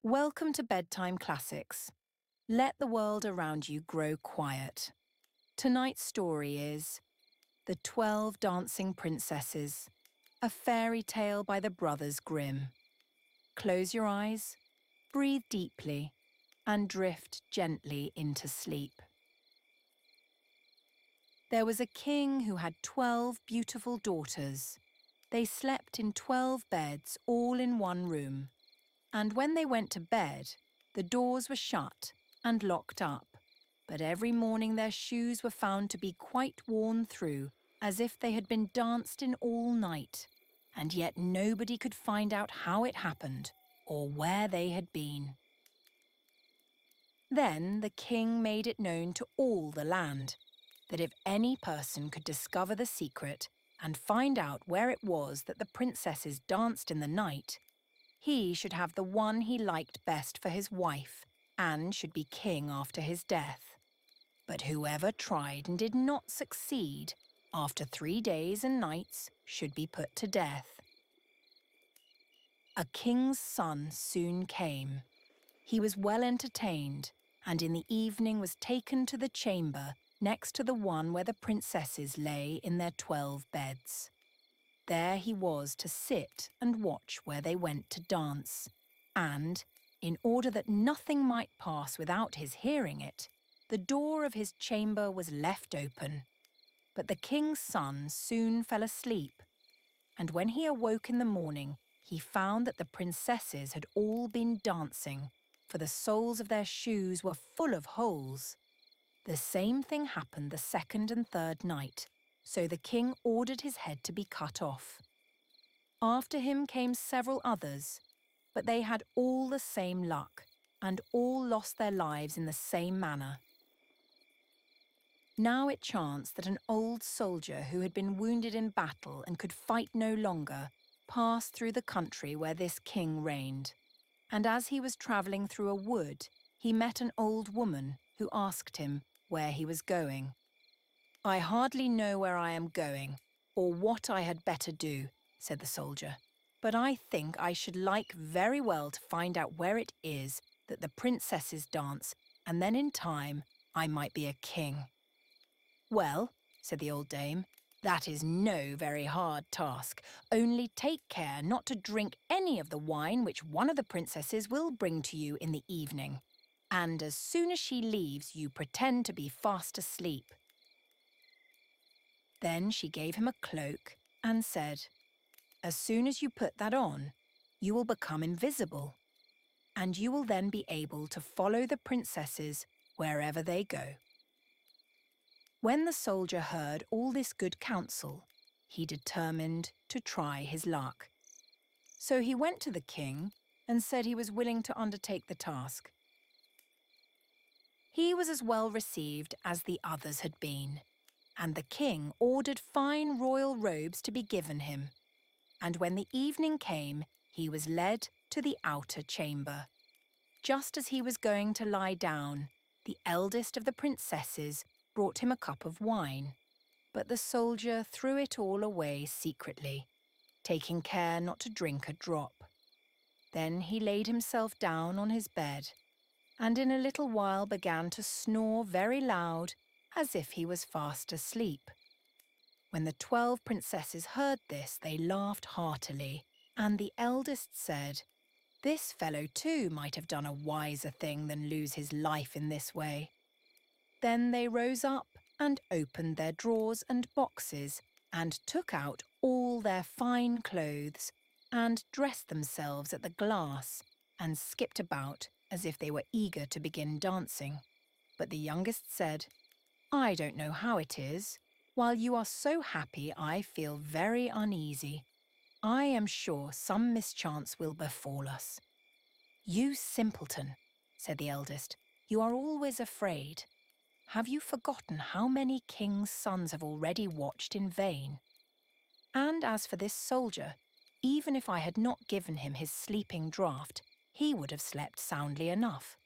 Welcome to Bedtime Classics. Let the world around you grow quiet. Tonight's story is The 12 Dancing Princesses, a fairy tale by the brothers Grimm. Close your eyes, breathe deeply, and drift gently into sleep. There was a king who had 12 beautiful daughters. They slept in 12 beds, all in one room. And when they went to bed, the doors were shut and locked up. But every morning their shoes were found to be quite worn through, as if they had been danced in all night. And yet nobody could find out how it happened or where they had been. Then the king made it known to all the land that if any person could discover the secret and find out where it was that the princesses danced in the night, he should have the one he liked best for his wife and should be king after his death. But whoever tried and did not succeed, after 3 days and nights, should be put to death. A king's son soon came. He was well entertained, and in the evening was taken to the chamber next to the one where the princesses lay in their 12 beds. There he was to sit and watch where they went to dance, and, in order that nothing might pass without his hearing it, the door of his chamber was left open. But the king's son soon fell asleep, and when he awoke in the morning, he found that the princesses had all been dancing, for the soles of their shoes were full of holes. The same thing happened the second and third night, so the king ordered his head to be cut off. After him came several others, but they had all the same luck, and all lost their lives in the same manner. Now it chanced that an old soldier who had been wounded in battle and could fight no longer passed through the country where this king reigned. And as he was travelling through a wood, he met an old woman who asked him where he was going. "I hardly know where I am going, or what I had better do," said the soldier, "but I think I should like very well to find out where it is that the princesses dance, and then in time I might be a king." "Well," said the old dame, "that is no very hard task. Only take care not to drink any of the wine which one of the princesses will bring to you in the evening. And as soon as she leaves, you pretend to be fast asleep." Then she gave him a cloak and said, "As soon as you put that on, you will become invisible, and you will then be able to follow the princesses wherever they go." When the soldier heard all this good counsel, he determined to try his luck. So he went to the king and said he was willing to undertake the task. He was as well received as the others had been, and the king ordered fine royal robes to be given him. And when the evening came, he was led to the outer chamber. Just as he was going to lie down, the eldest of the princesses brought him a cup of wine, but the soldier threw it all away secretly, taking care not to drink a drop. Then he laid himself down on his bed, and in a little while began to snore very loud, as if he was fast asleep. When the 12 princesses heard this, they laughed heartily, and the eldest said, "This fellow too might have done a wiser thing than lose his life in this way." Then they rose up and opened their drawers and boxes and took out all their fine clothes and dressed themselves at the glass and skipped about as if they were eager to begin dancing. But the youngest said, "I don't know how it is. While you are so happy, I feel very uneasy. I am sure some mischance will befall us." "You simpleton," said the eldest, "you are always afraid. Have you forgotten how many kings' sons have already watched in vain? And as for this soldier, even if I had not given him his sleeping draught, he would have slept soundly enough."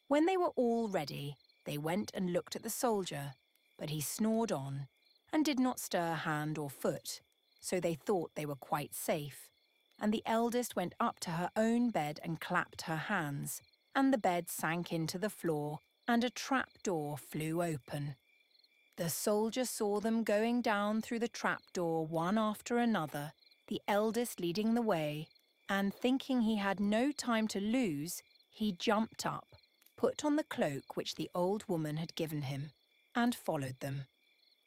When they were all ready, they went and looked at the soldier, but he snored on and did not stir hand or foot, so they thought they were quite safe, and the eldest went up to her own bed and clapped her hands, and the bed sank into the floor, and a trapdoor flew open. The soldier saw them going down through the trapdoor one after another, the eldest leading the way, and thinking he had no time to lose, he jumped up, put on the cloak which the old woman had given him, and followed them.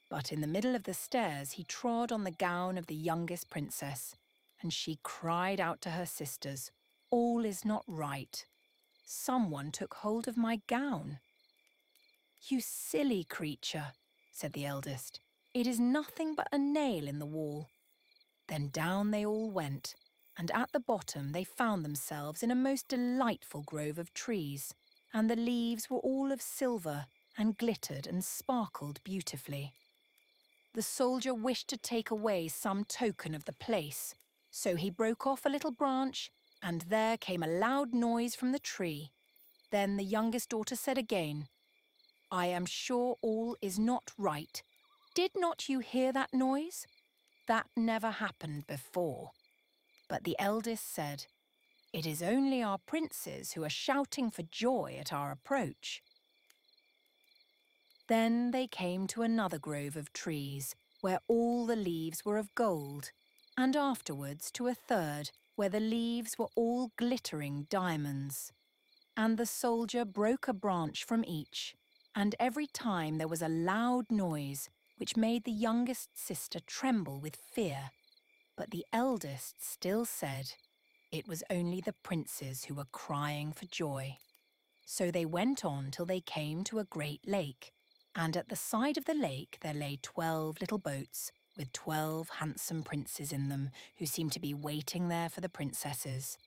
But in the middle of the stairs he trod on the gown of the youngest princess, and she cried out to her sisters, "All is not right. Someone took hold of my gown." "You silly creature," said the eldest. "It is nothing but a nail in the wall." Then down they all went, and at the bottom they found themselves in a most delightful grove of trees, and the leaves were all of silver and glittered and sparkled beautifully. The soldier wished to take away some token of the place, so he broke off a little branch, and there came a loud noise from the tree. Then the youngest daughter said again, "I am sure all is not right. Did not you hear that noise? That never happened before." But the eldest said, "It is only our princes who are shouting for joy at our approach." Then they came to another grove of trees, where all the leaves were of gold, and afterwards to a third, where the leaves were all glittering diamonds. And the soldier broke a branch from each, and every time there was a loud noise, which made the youngest sister tremble with fear. But the eldest still said, it was only the princes who were crying for joy. So they went on till they came to a great lake, and at the side of the lake there lay 12 little boats, with 12 handsome princes in them, who seemed to be waiting there for the princesses.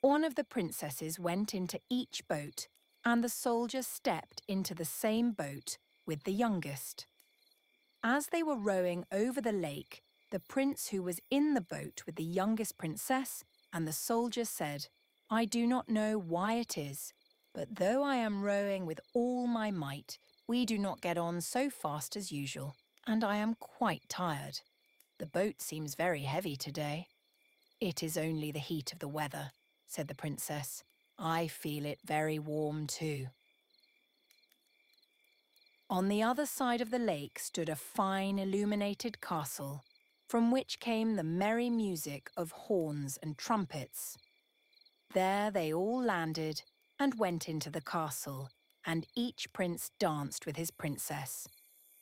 One of the princesses went into each boat, and the soldier stepped into the same boat with the youngest. As they were rowing over the lake, the prince who was in the boat with the youngest princess and the soldier said, "I do not know why it is, but though I am rowing with all my might, we do not get on so fast as usual, and I am quite tired. The boat seems very heavy today." "It is only the heat of the weather," said the princess. "I feel it very warm too." On the other side of the lake stood a fine illuminated castle, from which came the merry music of horns and trumpets. There they all landed and went into the castle, and each prince danced with his princess.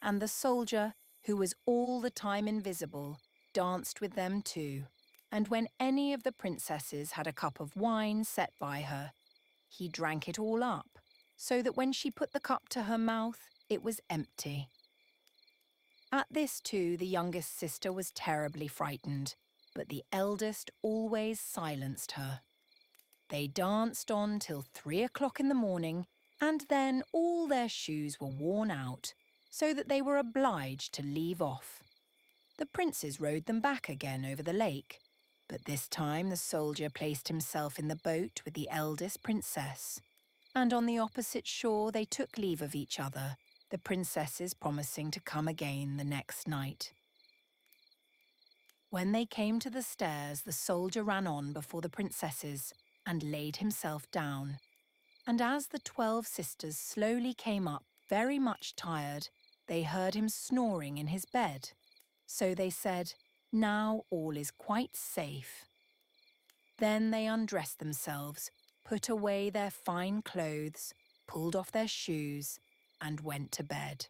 And the soldier, who was all the time invisible, danced with them too. And when any of the princesses had a cup of wine set by her, he drank it all up, so that when she put the cup to her mouth, it was empty. At this too, the youngest sister was terribly frightened, but the eldest always silenced her. They danced on till 3 o'clock in the morning, and then all their shoes were worn out, so that they were obliged to leave off. The princes rowed them back again over the lake, but this time the soldier placed himself in the boat with the eldest princess, and on the opposite shore they took leave of each other, the princesses promising to come again the next night. When they came to the stairs, the soldier ran on before the princesses and laid himself down. And as the 12 sisters slowly came up, very much tired, they heard him snoring in his bed. So they said, "Now all is quite safe." Then they undressed themselves, put away their fine clothes, pulled off their shoes, and went to bed.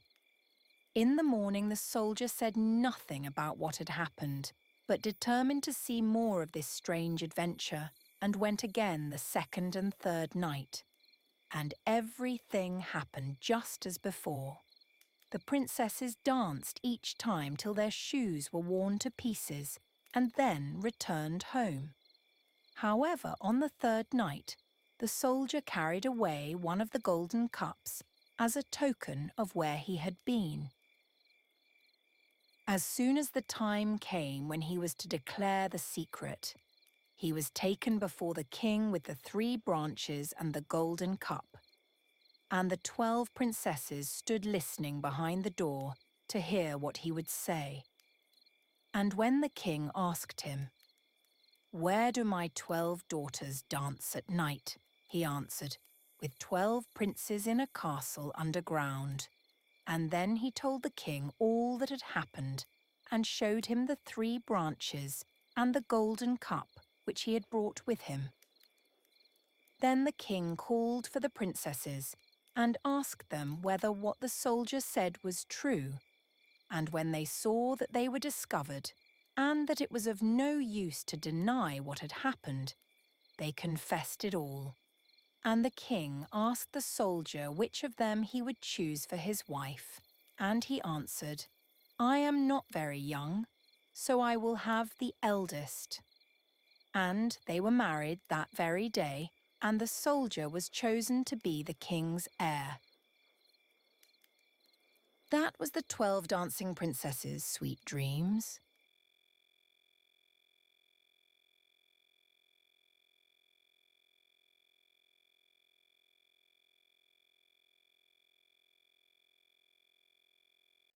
In the morning the soldier said nothing about what had happened, but determined to see more of this strange adventure, and went again the second and third night. And everything happened just as before. The princesses danced each time till their shoes were worn to pieces, and then returned home. However, on the third night, the soldier carried away one of the golden cups as a token of where he had been. As soon as the time came when he was to declare the secret, he was taken before the king with the 3 branches and the golden cup. And the 12 princesses stood listening behind the door to hear what he would say. And when the king asked him, "Where do my 12 daughters dance at night?" he answered, "with 12 princes in a castle underground." And then he told the king all that had happened and showed him the 3 branches and the golden cup which he had brought with him. Then the king called for the princesses and asked them whether what the soldier said was true. And when they saw that they were discovered and that it was of no use to deny what had happened, they confessed it all. And the king asked the soldier which of them he would choose for his wife. And he answered, "I am not very young, so I will have the eldest." And they were married that very day, and the soldier was chosen to be the king's heir. That was the 12 Dancing Princesses' sweet dreams.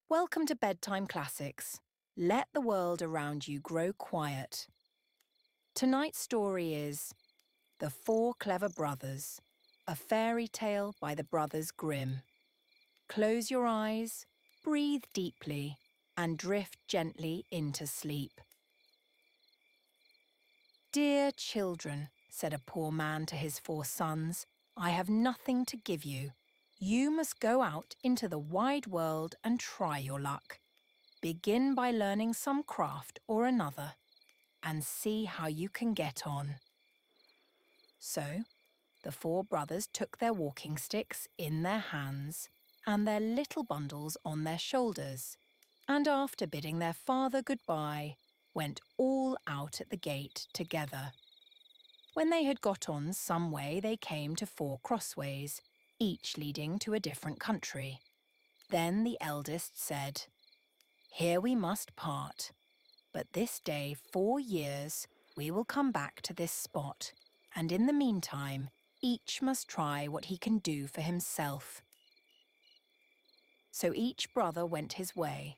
Welcome to Bedtime Classics. Let the world around you grow quiet. Tonight's story is The 4 Clever Brothers, a fairy tale by the brothers Grimm. Close your eyes, breathe deeply, and drift gently into sleep. "Dear children," said a poor man to his 4 sons, "I have nothing to give you. You must go out into the wide world and try your luck. Begin by learning some craft or another, and see how you can get on." So, the 4 brothers took their walking sticks in their hands and their little bundles on their shoulders, and after bidding their father goodbye, went all out at the gate together. When they had got on some way, they came to 4 crossways, each leading to a different country. Then the eldest said, "Here we must part, but this day 4 years we will come back to this spot, and in the meantime each must try what he can do for himself." So each brother went his way,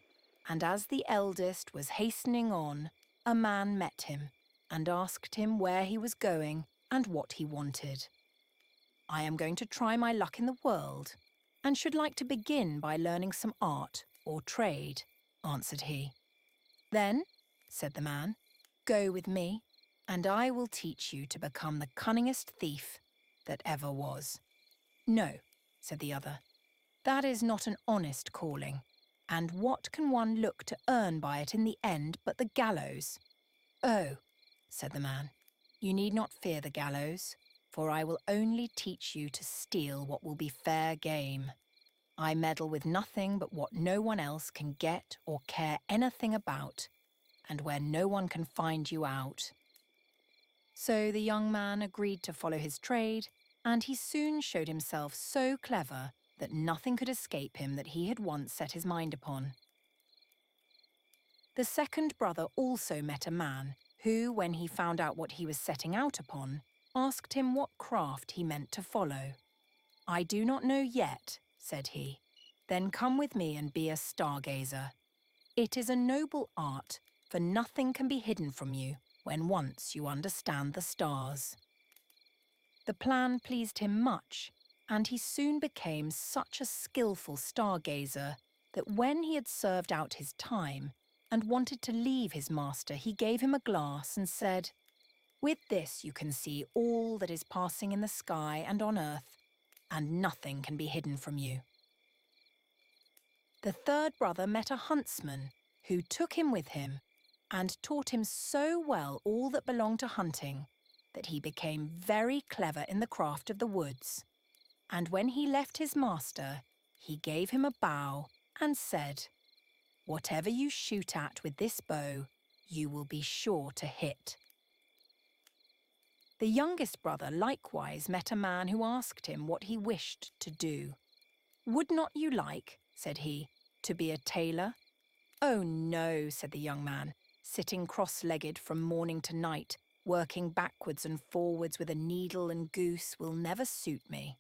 and as the eldest was hastening on, a man met him and asked him where he was going and what he wanted. "I am going to try my luck in the world, and should like to begin by learning some art or trade," answered he. "Then," said the man, "go with me, and I will teach you to become the cunningest thief that ever was." "No," said the other, "that is not an honest calling, and what can one look to earn by it in the end but the gallows?" "Oh," said the man, "you need not fear the gallows, for I will only teach you to steal what will be fair game. I meddle with nothing but what no one else can get or care anything about, and where no one can find you out." So the young man agreed to follow his trade, and he soon showed himself so clever that nothing could escape him that he had once set his mind upon. The second brother also met a man who, when he found out what he was setting out upon, asked him what craft he meant to follow. "I do not know yet," said he. "Then come with me and be a stargazer. It is a noble art, for nothing can be hidden from you when once you understand the stars." The plan pleased him much, and he soon became such a skillful stargazer that when he had served out his time and wanted to leave his master, he gave him a glass and said, "With this you can see all that is passing in the sky and on earth, and nothing can be hidden from you." The third brother met a huntsman who took him with him and taught him so well all that belonged to hunting that he became very clever in the craft of the woods. And when he left his master, he gave him a bow and said, "Whatever you shoot at with this bow, you will be sure to hit." The youngest brother likewise met a man who asked him what he wished to do. "Would not you like," said he, "to be a tailor?" "Oh no," said the young man, "sitting cross-legged from morning to night, working backwards and forwards with a needle and goose will never suit me."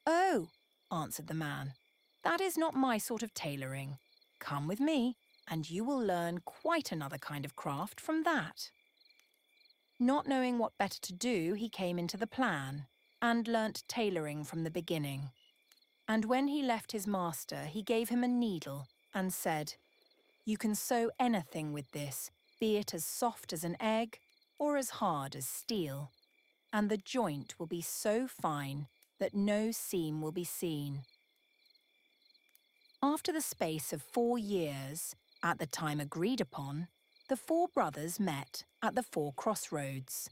"Oh," answered the man, "that is not my sort of tailoring. Come with me, and you will learn quite another kind of craft from that." Not knowing what better to do, he came into the plan and learnt tailoring from the beginning. And when he left his master, he gave him a needle and said, "You can sew anything with this, be it as soft as an egg or as hard as steel, and the joint will be so fine that no seam will be seen." After the space of 4 years, at the time agreed upon, the 4 brothers met at the 4 crossroads,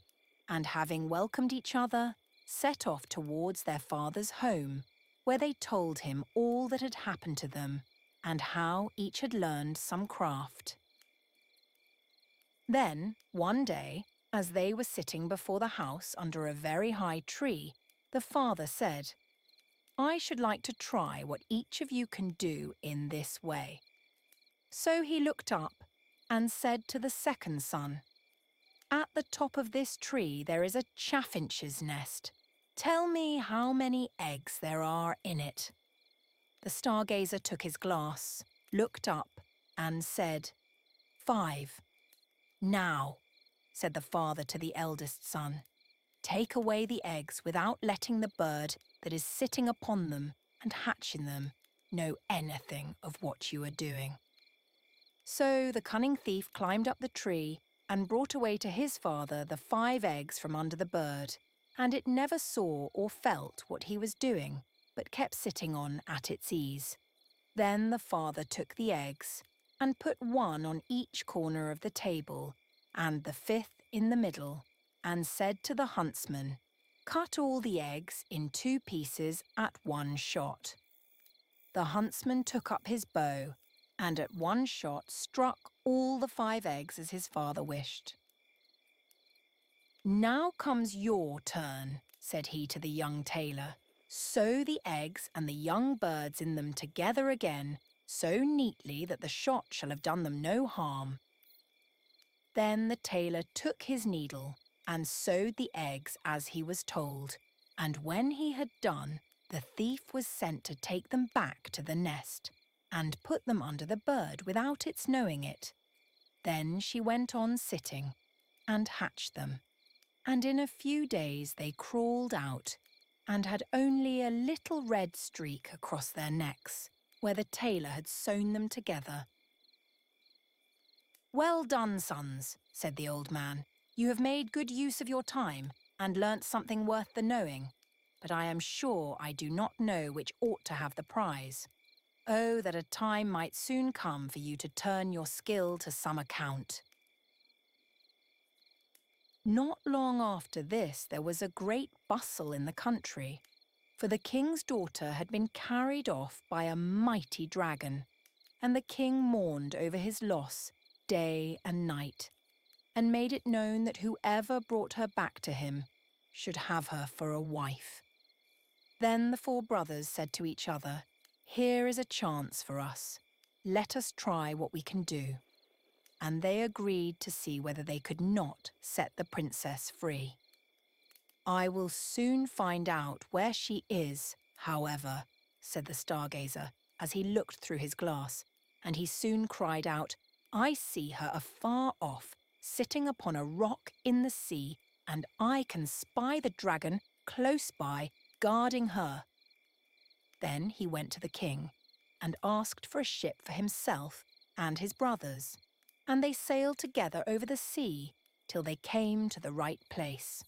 and having welcomed each other, set off towards their father's home, where they told him all that had happened to them and how each had learned some craft. Then, one day, as they were sitting before the house under a very high tree, the father said, "I should like to try what each of you can do in this way." So he looked up and said to the second son, "At the top of this tree there is a chaffinch's nest. Tell me how many eggs there are in it." The stargazer took his glass, looked up, and said, "5. "Now," said the father to the eldest son, "take away the eggs without letting the bird that is sitting upon them and hatching them know anything of what you are doing." So the cunning thief climbed up the tree and brought away to his father the 5 eggs from under the bird, and it never saw or felt what he was doing, but kept sitting on at its ease. Then the father took the eggs and put 1 on each corner of the table and the 5th in the middle, and said to the huntsman, "Cut all the eggs in 2 pieces at 1 shot." The huntsman took up his bow and at 1 shot struck all the 5 eggs as his father wished. "Now comes your turn," said he to the young tailor. "Sew the eggs and the young birds in them together again, so neatly that the shot shall have done them no harm." Then the tailor took his needle and sewed the eggs as he was told, and when he had done, the thief was sent to take them back to the nest and put them under the bird without its knowing it. Then she went on sitting and hatched them, and in a few days they crawled out and had only a little red streak across their necks, where the tailor had sewn them together. "Well done, sons," said the old man. "You have made good use of your time and learnt something worth the knowing, but I am sure I do not know which ought to have the prize. Oh, that a time might soon come for you to turn your skill to some account." Not long after this there was a great bustle in the country, for the king's daughter had been carried off by a mighty dragon, and the king mourned over his loss day and night, and made it known that whoever brought her back to him should have her for a wife. Then the 4 brothers said to each other, "Here is a chance for us. Let us try what we can do." And they agreed to see whether they could not set the princess free. "I will soon find out where she is, however," said the stargazer as he looked through his glass, and he soon cried out, "I see her afar off, sitting upon a rock in the sea, and I can spy the dragon close by, guarding her." Then he went to the king and asked for a ship for himself and his brothers, and they sailed together over the sea till they came to the right place.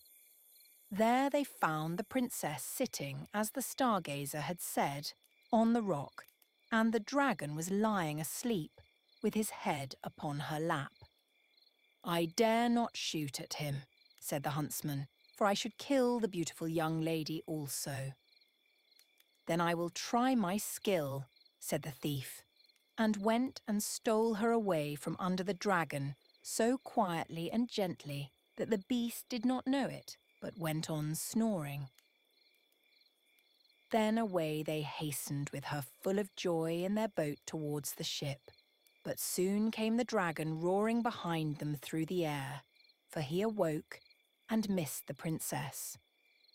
There they found the princess sitting, as the stargazer had said, on the rock, and the dragon was lying asleep, with his head upon her lap. "I dare not shoot at him," said the huntsman, "for I should kill the beautiful young lady also." "Then I will try my skill," said the thief, and went and stole her away from under the dragon so quietly and gently that the beast did not know it, but went on snoring. Then away they hastened with her full of joy in their boat towards the ship. But soon came the dragon roaring behind them through the air, for he awoke and missed the princess.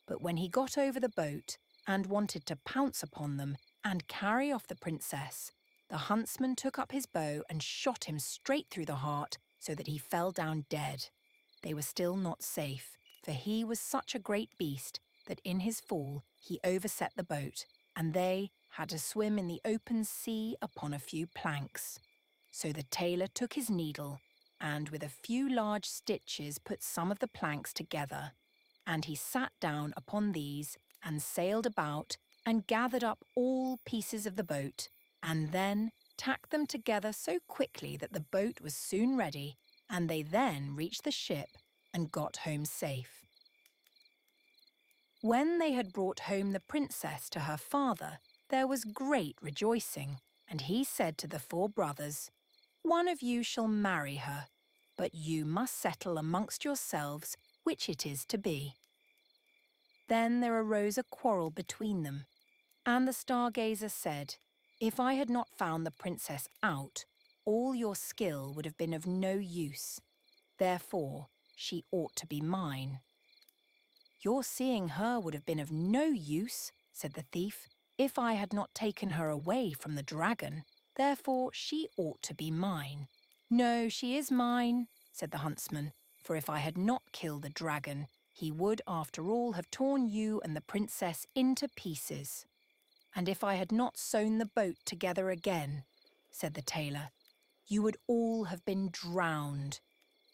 But when he got over the boat and wanted to pounce upon them and carry off the princess, the huntsman took up his bow and shot him straight through the heart so that he fell down dead. they were still not safe, for he was such a great beast that in his fall he overset the boat, and they had to swim in the open sea upon a few planks. So the tailor took his needle and with a few large stitches put some of the planks together, and he sat down upon these and sailed about and gathered up all pieces of the boat, and then tacked them together so quickly that the boat was soon ready, and they then reached the ship and got home safe. When they had brought home the princess to her father, there was great rejoicing, and he said to the 4 brothers, "One of you shall marry her, but you must settle amongst yourselves which it is to be." Then there arose a quarrel between them, and the stargazer said, "If I had not found the princess out, all your skill would have been of no use. Therefore, she ought to be mine." "Your seeing her would have been of no use," said the thief, "if I had not taken her away from the dragon. Therefore, she ought to be mine." "No, she is mine," said the huntsman, "for if I had not killed the dragon, he would after all have torn you and the princess into pieces." "And if I had not sewn the boat together again," said the tailor, "you would all have been drowned.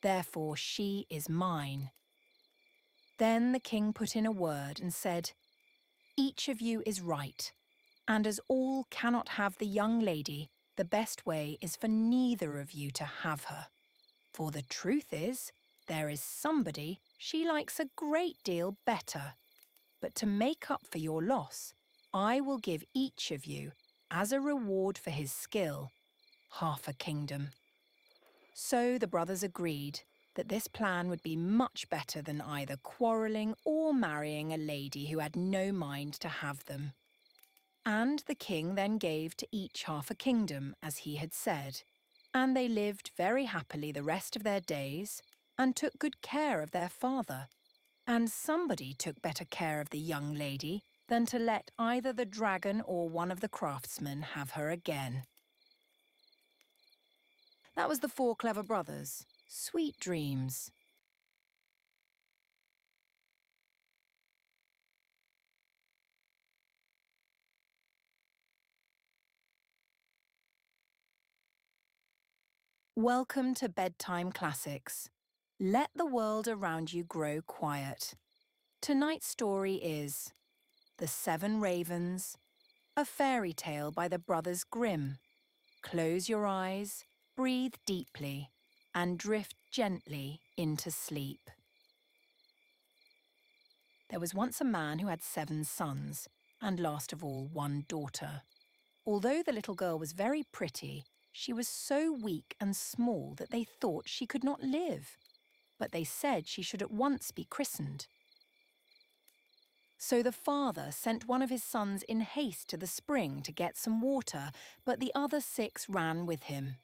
Therefore, she is mine." Then the king put in a word and said, "Each of you is right, and as all cannot have the young lady, the best way is for neither of you to have her. For the truth is, there is somebody she likes a great deal better. But to make up for your loss, I will give each of you, as a reward for his skill, half a kingdom." So the brothers agreed that this plan would be much better than either quarrelling or marrying a lady who had no mind to have them. And the king then gave to each half a kingdom, as he had said, and they lived very happily the rest of their days, and took good care of their father. And somebody took better care of the young lady than to let either the dragon or one of the craftsmen have her again. That was the 4 Clever Brothers. Sweet dreams. Welcome to Bedtime Classics. Let the world around you grow quiet. Tonight's story is The 7 Ravens, a fairy tale by the brothers Grimm. Close your eyes, breathe deeply, and drift gently into sleep. There was once a man who had 7 sons, and last of all 1 daughter. Although the little girl was very pretty, she was so weak and small that they thought she could not live. But they said she should at once be christened. So the father sent one of his sons in haste to the spring to get some water, but the other 6 ran with him.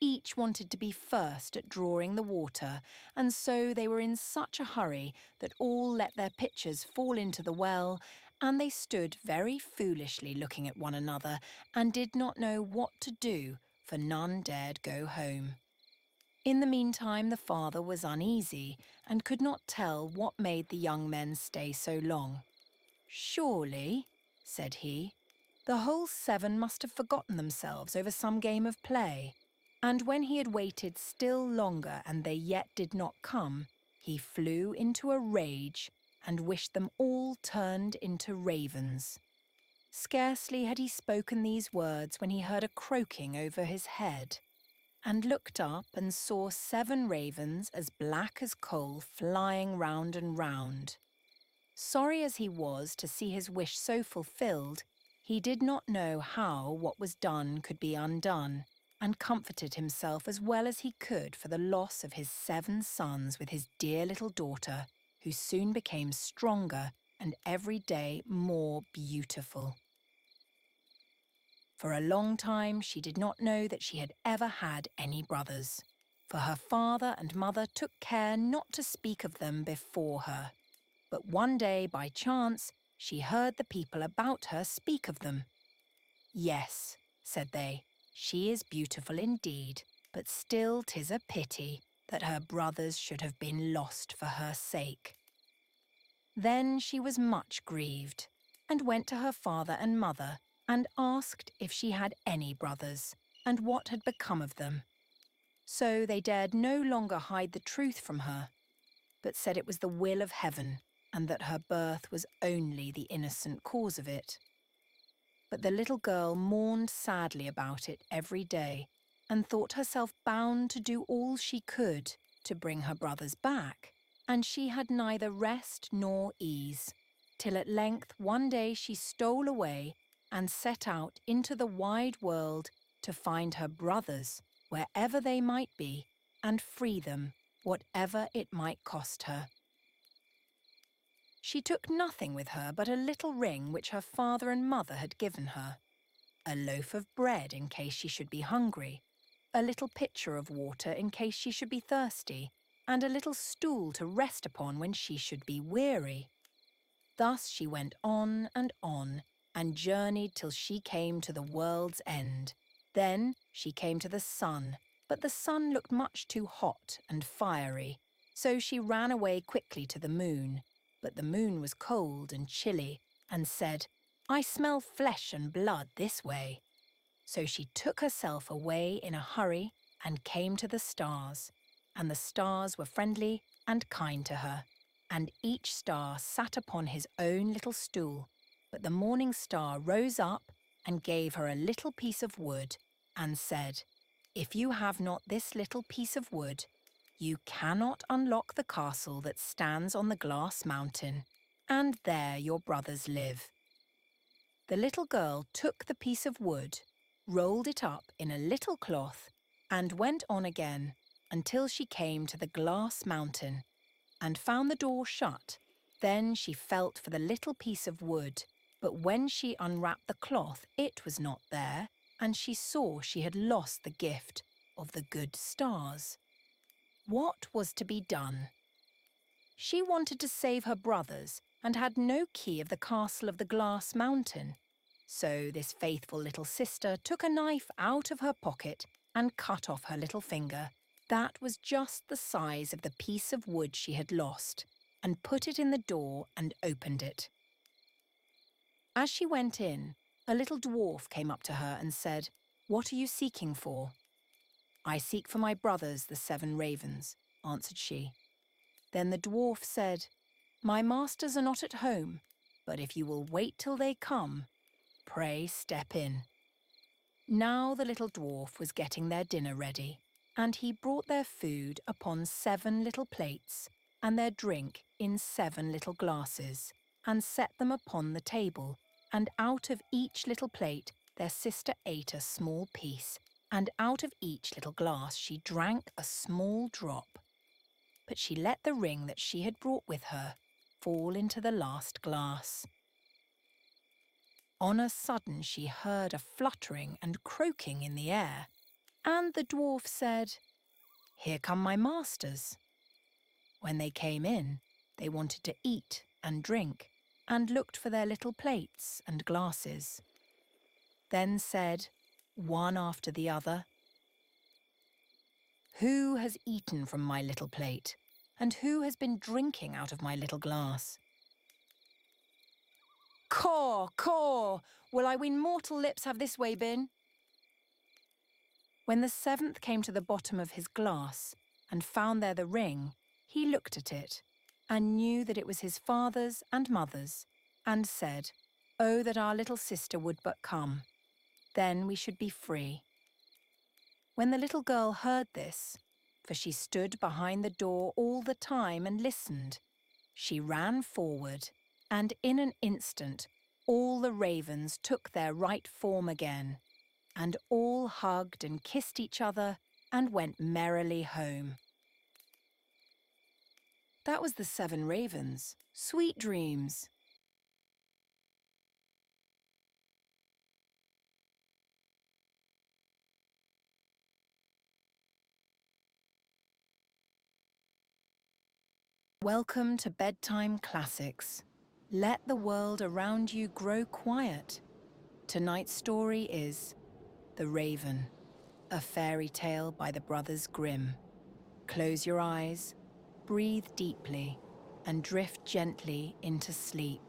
Each wanted to be first at drawing the water, and so they were in such a hurry that all let their pitchers fall into the well, and they stood very foolishly looking at one another and did not know what to do, for none dared go home. In the meantime, the father was uneasy and could not tell what made the young men stay so long. "Surely," said he, "the whole 7 must have forgotten themselves over some game of play." And when he had waited still longer and they yet did not come, he flew into a rage and wished them all turned into ravens. Scarcely had he spoken these words when he heard a croaking over his head, and looked up and saw 7 ravens as black as coal flying round and round. Sorry as he was to see his wish so fulfilled, he did not know how what was done could be undone, and comforted himself as well as he could for the loss of his 7 sons with his dear little daughter, who soon became stronger and every day more beautiful. For a long time she did not know that she had ever had any brothers, for her father and mother took care not to speak of them before her. But one day, by chance, she heard the people about her speak of them. "Yes," said they, "she is beautiful indeed, but still 'tis a pity, that her brothers should have been lost for her sake. Then she was much grieved, and went to her father and mother and asked if she had any brothers, and what had become of them. So they dared no longer hide the truth from her, but said it was the will of heaven, and that her birth was only the innocent cause of it. But the little girl mourned sadly about it every day, and thought herself bound to do all she could to bring her brothers back, and she had neither rest nor ease, till at length one day she stole away and set out into the wide world to find her brothers, wherever they might be, and free them, whatever it might cost her. She took nothing with her but a little ring which her father and mother had given her, a loaf of bread in case she should be hungry, a little pitcher of water in case she should be thirsty, and a little stool to rest upon when she should be weary. Thus she went on, and journeyed till she came to the world's end. Then she came to the sun, but the sun looked much too hot and fiery, so she ran away quickly to the moon. But the moon was cold and chilly, and said, "I smell flesh and blood this way." So she took herself away in a hurry and came to the stars, and the stars were friendly and kind to her, and each star sat upon his own little stool. But the morning star rose up and gave her a little piece of wood, and said, "If you have not this little piece of wood, you cannot unlock the castle that stands on the glass mountain, and there your brothers live." The little girl took the piece of wood, rolled it up in a little cloth, and went on again until she came to the glass mountain, and found the door shut. Then she felt for the little piece of wood, but when she unwrapped the cloth it was not there, and she saw she had lost the gift of the good stars. What was to be done? She wanted to save her brothers, and had no key of the castle of the glass mountain. So this faithful little sister took a knife out of her pocket and cut off her little finger. That was just the size of the piece of wood she had lost, and put it in the door and opened it. As she went in, a little dwarf came up to her and said, "What are you seeking for?" "I seek for my brothers, the 7 ravens," answered she. Then the dwarf said, "My masters are not at home, but if you will wait till they come, pray step in." Now the little dwarf was getting their dinner ready, and he brought their food upon 7 little plates, and their drink in 7 little glasses, and set them upon the table, and out of each little plate their sister ate a small piece, and out of each little glass she drank a small drop. But she let the ring that she had brought with her fall into the last glass. On a sudden she heard a fluttering and croaking in the air, and the dwarf said, "Here come my masters." When they came in, they wanted to eat and drink, and looked for their little plates and glasses. Then said, one after the other, "Who has eaten from my little plate, and who has been drinking out of my little glass?" "Caw, caw, will I win mortal lips have this way been?" When the 7th came to the bottom of his glass and found there the ring, he looked at it and knew that it was his father's and mother's, and said, "Oh, that our little sister would but come. Then we should be free." When the little girl heard this, for she stood behind the door all the time and listened, she ran forward, and in an instant all the ravens took their right form again, and all hugged and kissed each other and went merrily home. That was the 7 ravens. Sweet dreams. Welcome to Bedtime Classics. Let the world around you grow quiet. Tonight's story is The Raven, a fairy tale by the brothers Grimm. Close your eyes, breathe deeply, and drift gently into sleep.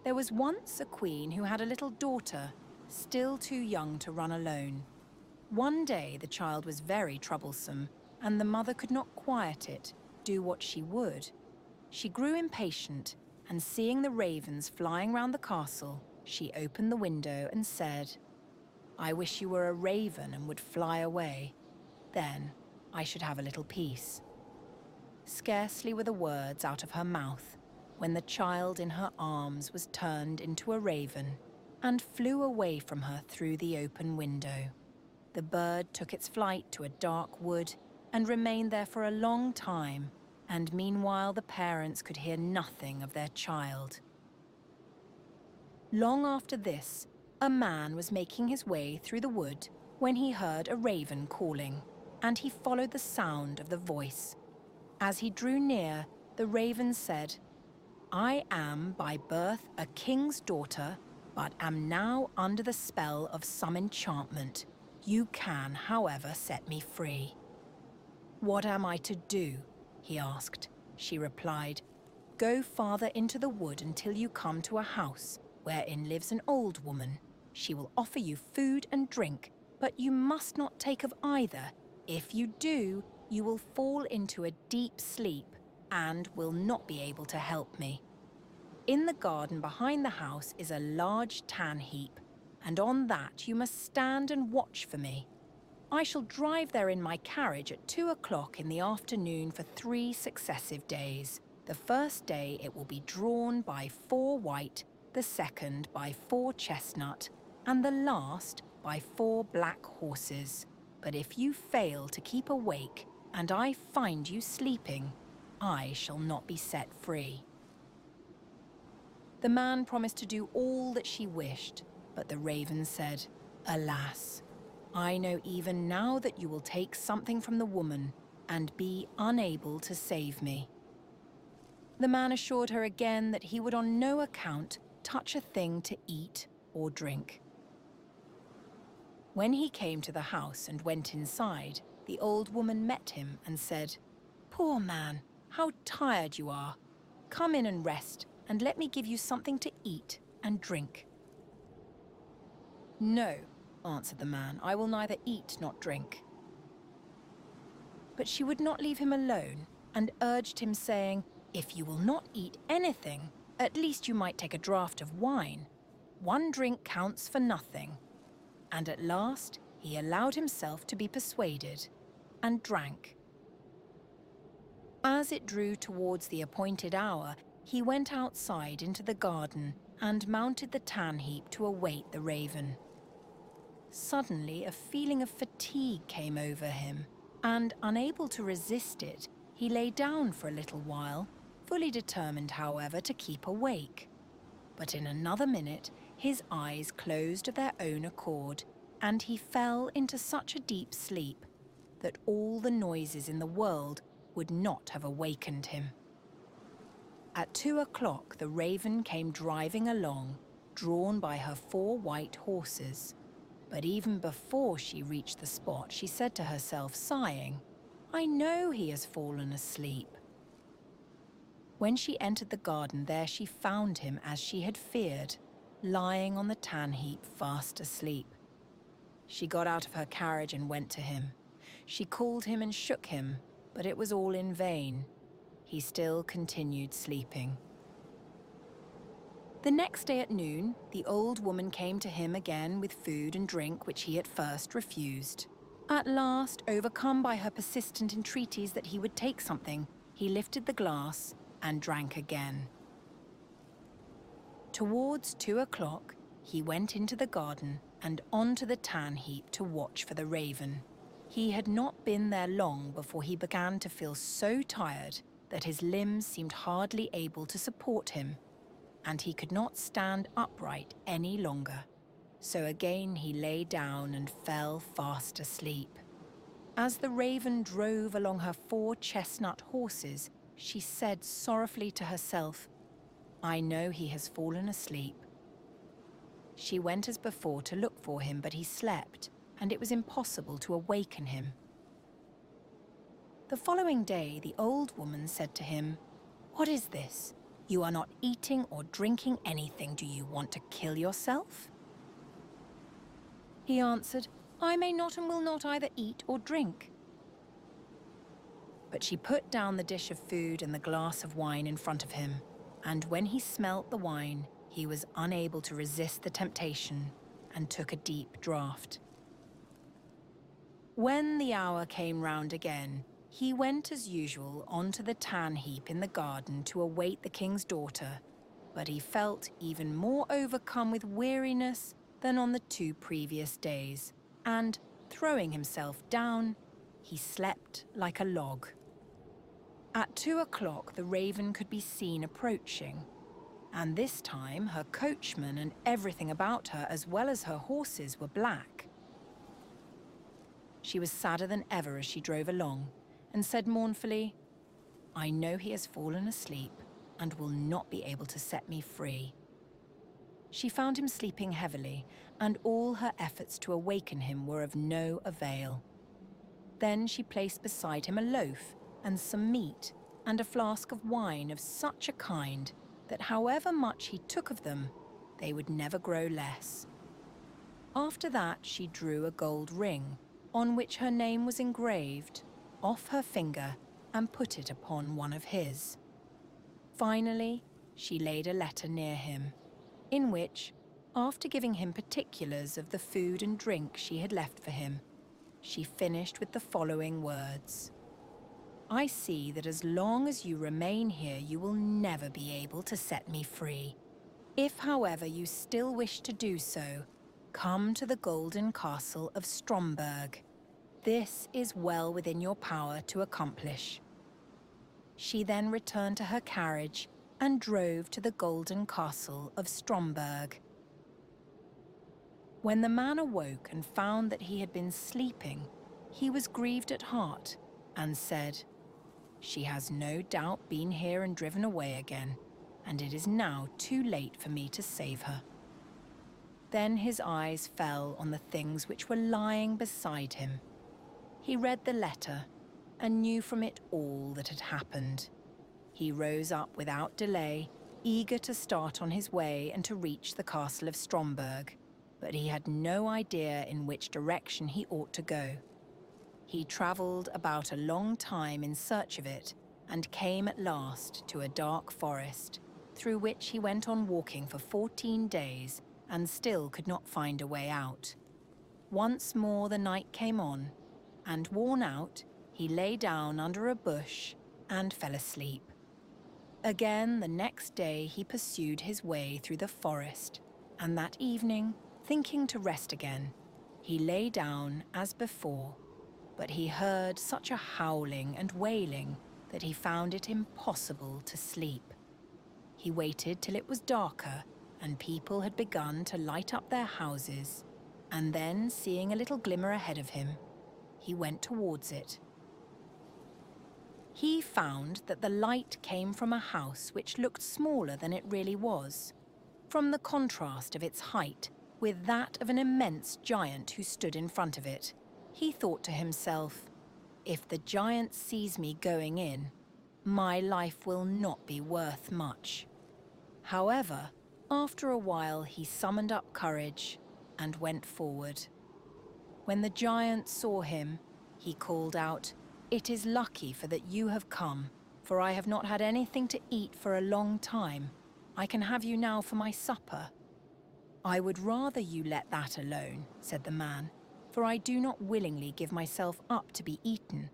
There was once a queen who had a little daughter, still too young to run alone. One day the child was very troublesome, and the mother could not quiet it, do what she would. She grew impatient, and seeing the ravens flying round the castle, she opened the window and said, "I wish you were a raven and would fly away. Then I should have a little peace." Scarcely were the words out of her mouth when the child in her arms was turned into a raven and flew away from her through the open window. The bird took its flight to a dark wood and remained there for a long time, and meanwhile the parents could hear nothing of their child. Long after this, a man was making his way through the wood when he heard a raven calling, and he followed the sound of the voice. As he drew near, the raven said, "I am by birth a king's daughter, but am now under the spell of some enchantment. You can, however, set me free." "What am I to do?" he asked. She replied, "Go farther into the wood until you come to a house wherein lives an old woman. She will offer you food and drink, but you must not take of either. If you do, you will fall into a deep sleep and will not be able to help me. In the garden behind the house is a large tan heap, and on that you must stand and watch for me. I shall drive there in my carriage at 2 o'clock in the afternoon for 3 successive days. The first day it will be drawn by 4 white, the second by 4 chestnut, and the last by 4 black horses. But if you fail to keep awake, and I find you sleeping, I shall not be set free." The man promised to do all that she wished, but the raven said, "Alas, I know even now that you will take something from the woman and be unable to save me." The man assured her again that he would on no account touch a thing to eat or drink. When he came to the house and went inside, the old woman met him and said, "Poor man, how tired you are. Come in and rest, and let me give you something to eat and drink." "No," answered the man, "I will neither eat nor drink." But she would not leave him alone and urged him, saying, "If you will not eat anything, at least you might take a draught of wine. 1 drink counts for nothing." And at last he allowed himself to be persuaded and drank. As it drew towards the appointed hour, he went outside into the garden and mounted the tan heap to await the raven. Suddenly a feeling of fatigue came over him, and unable to resist it, he lay down for a little while, fully determined, however, to keep awake. But in another minute, his eyes closed of their own accord, and he fell into such a deep sleep that all the noises in the world would not have awakened him. At 2 o'clock, the raven came driving along, drawn by her 4 white horses. But even before she reached the spot, she said to herself, sighing, "I know he has fallen asleep." When she entered the garden, there she found him as she had feared, lying on the tan heap, fast asleep. She got out of her carriage and went to him. She called him and shook him, but it was all in vain. He still continued sleeping. The next day at noon, the old woman came to him again with food and drink which he at first refused. At last, overcome by her persistent entreaties that he would take something, he lifted the glass and drank again. Towards 2 o'clock, he went into the garden and onto the tan heap to watch for the raven. He had not been there long before he began to feel so tired that his limbs seemed hardly able to support him, and he could not stand upright any longer. So again he lay down and fell fast asleep. As the raven drove along her 4 chestnut horses, she said sorrowfully to herself, "I know he has fallen asleep." She went as before to look for him, but he slept, and it was impossible to awaken him. The following day, the old woman said to him, "What is this? You are not eating or drinking anything. Do you want to kill yourself?" He answered, "I may not and will not either eat or drink." But she put down the dish of food and the glass of wine in front of him, and when he smelt the wine, he was unable to resist the temptation and took a deep draught. When the hour came round again, he went as usual onto the tan heap in the garden to await the king's daughter, but he felt even more overcome with weariness than on the 2 previous days, and, throwing himself down, he slept like a log. At 2 o'clock the raven could be seen approaching, and this time her coachman and everything about her, as well as her horses, were black. She was sadder than ever as she drove along, and said mournfully, "I know he has fallen asleep and will not be able to set me free." She found him sleeping heavily, and all her efforts to awaken him were of no avail. Then she placed beside him a loaf and some meat and a flask of wine of such a kind that however much he took of them, they would never grow less. After that she drew a gold ring, on which her name was engraved, off her finger and put it upon one of his. Finally, she laid a letter near him, in which, after giving him particulars of the food and drink she had left for him, she finished with the following words: "I see that as long as you remain here, you will never be able to set me free. If, however, you still wish to do so, come to the golden castle of Stromberg. This is well within your power to accomplish." She then returned to her carriage and drove to the golden castle of Stromberg. When the man awoke and found that he had been sleeping, he was grieved at heart and said, "She has no doubt been here and driven away again, and it is now too late for me to save her." Then his eyes fell on the things which were lying beside him. He read the letter and knew from it all that had happened. He rose up without delay, eager to start on his way and to reach the castle of Stromberg, but he had no idea in which direction he ought to go. He travelled about a long time in search of it and came at last to a dark forest, through which he went on walking for 14 days and still could not find a way out. Once more the night came on, and worn out, he lay down under a bush and fell asleep. Again the next day he pursued his way through the forest, and that evening, thinking to rest again, he lay down as before, but he heard such a howling and wailing that he found it impossible to sleep. He waited till it was darker and people had begun to light up their houses, and then, seeing a little glimmer ahead of him, he went towards it. He found that the light came from a house which looked smaller than it really was, from the contrast of its height with that of an immense giant who stood in front of it. He thought to himself, "If the giant sees me going in, my life will not be worth much." However, after a while he summoned up courage and went forward. When the giant saw him, he called out, "It is lucky for that you have come, for I have not had anything to eat for a long time. I can have you now for my supper." "I would rather you let that alone," said the man, "for I do not willingly give myself up to be eaten.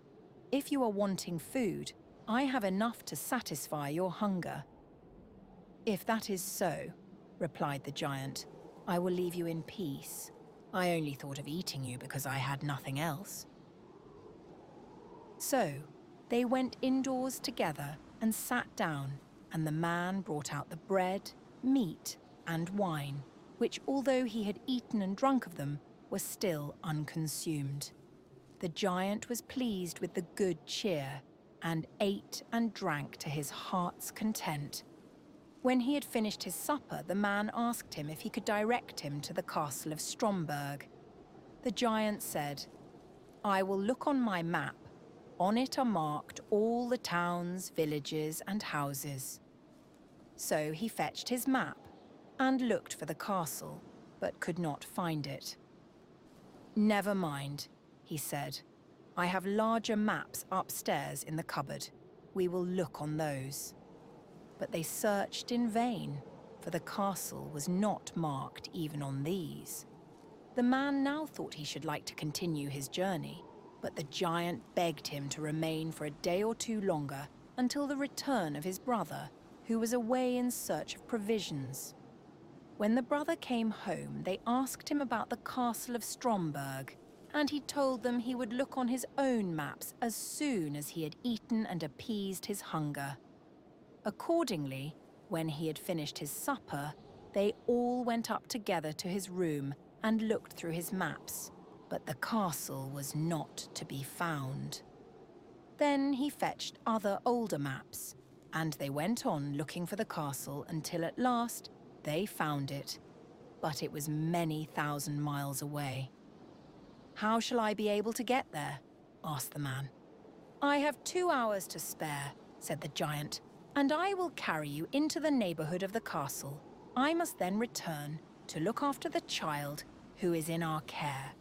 If you are wanting food, I have enough to satisfy your hunger." "If that is so," replied the giant, "I will leave you in peace. I only thought of eating you because I had nothing else." So they went indoors together and sat down, and the man brought out the bread, meat, and wine, which, although he had eaten and drunk of them, were still unconsumed. The giant was pleased with the good cheer, and ate and drank to his heart's content. When he had finished his supper, the man asked him if he could direct him to the castle of Stromberg. The giant said, "I will look on my map, On it are marked all the towns, villages, and houses. So he fetched his map and looked for the castle, but could not find it. "Never mind," he said. "I have larger maps upstairs in the cupboard. We will look on those." But they searched in vain, for the castle was not marked even on these. The man now thought he should like to continue his journey, but the giant begged him to remain for a day or two longer until the return of his brother, who was away in search of provisions. When the brother came home, they asked him about the castle of Stromberg, and he told them he would look on his own maps as soon as he had eaten and appeased his hunger. Accordingly, when he had finished his supper, they all went up together to his room and looked through his maps, but the castle was not to be found. Then he fetched other older maps, and they went on looking for the castle until at last they found it, but it was many thousand miles away. "How shall I be able to get there?" asked the man. "I have 2 hours to spare," said the giant, "and I will carry you into the neighborhood of the castle. I must then return to look after the child who is in our care."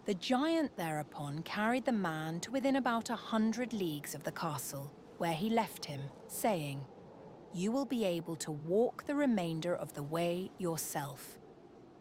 The giant thereupon carried the man to within about 100 leagues of the castle, where he left him, saying, "You will be able to walk the remainder of the way yourself."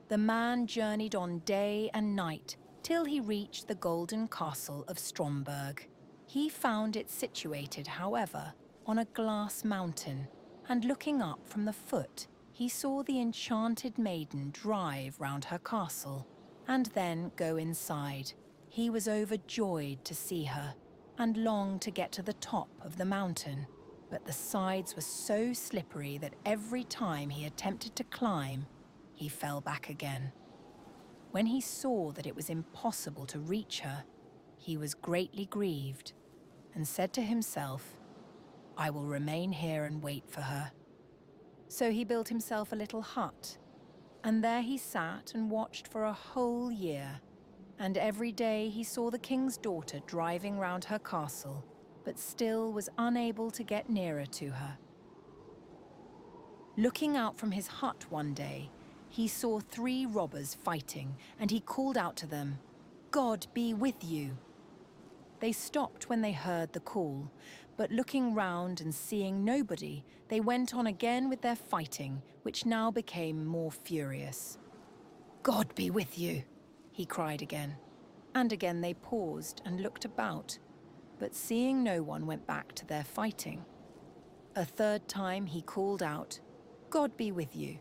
The man journeyed on day and night till he reached the golden castle of Stromberg. He found it situated, however, on a glass mountain, and looking up from the foot, he saw the enchanted maiden drive round her castle, and then go inside. He was overjoyed to see her, and longed to get to the top of the mountain, but the sides were so slippery that every time he attempted to climb, he fell back again. When he saw that it was impossible to reach her, he was greatly grieved, and said to himself, "I will remain here and wait for her." So he built himself a little hut, and there he sat and watched for a whole year, and every day he saw the king's daughter driving round her castle, but still was unable to get nearer to her. Looking out from his hut one day, he saw 3 robbers fighting, and he called out to them, "God be with you." They stopped when they heard the call, but looking round and seeing nobody, they went on again with their fighting, which now became more furious. "God be with you," he cried again. And again they paused and looked about, but seeing no one went back to their fighting. A third time he called out, "God be with you."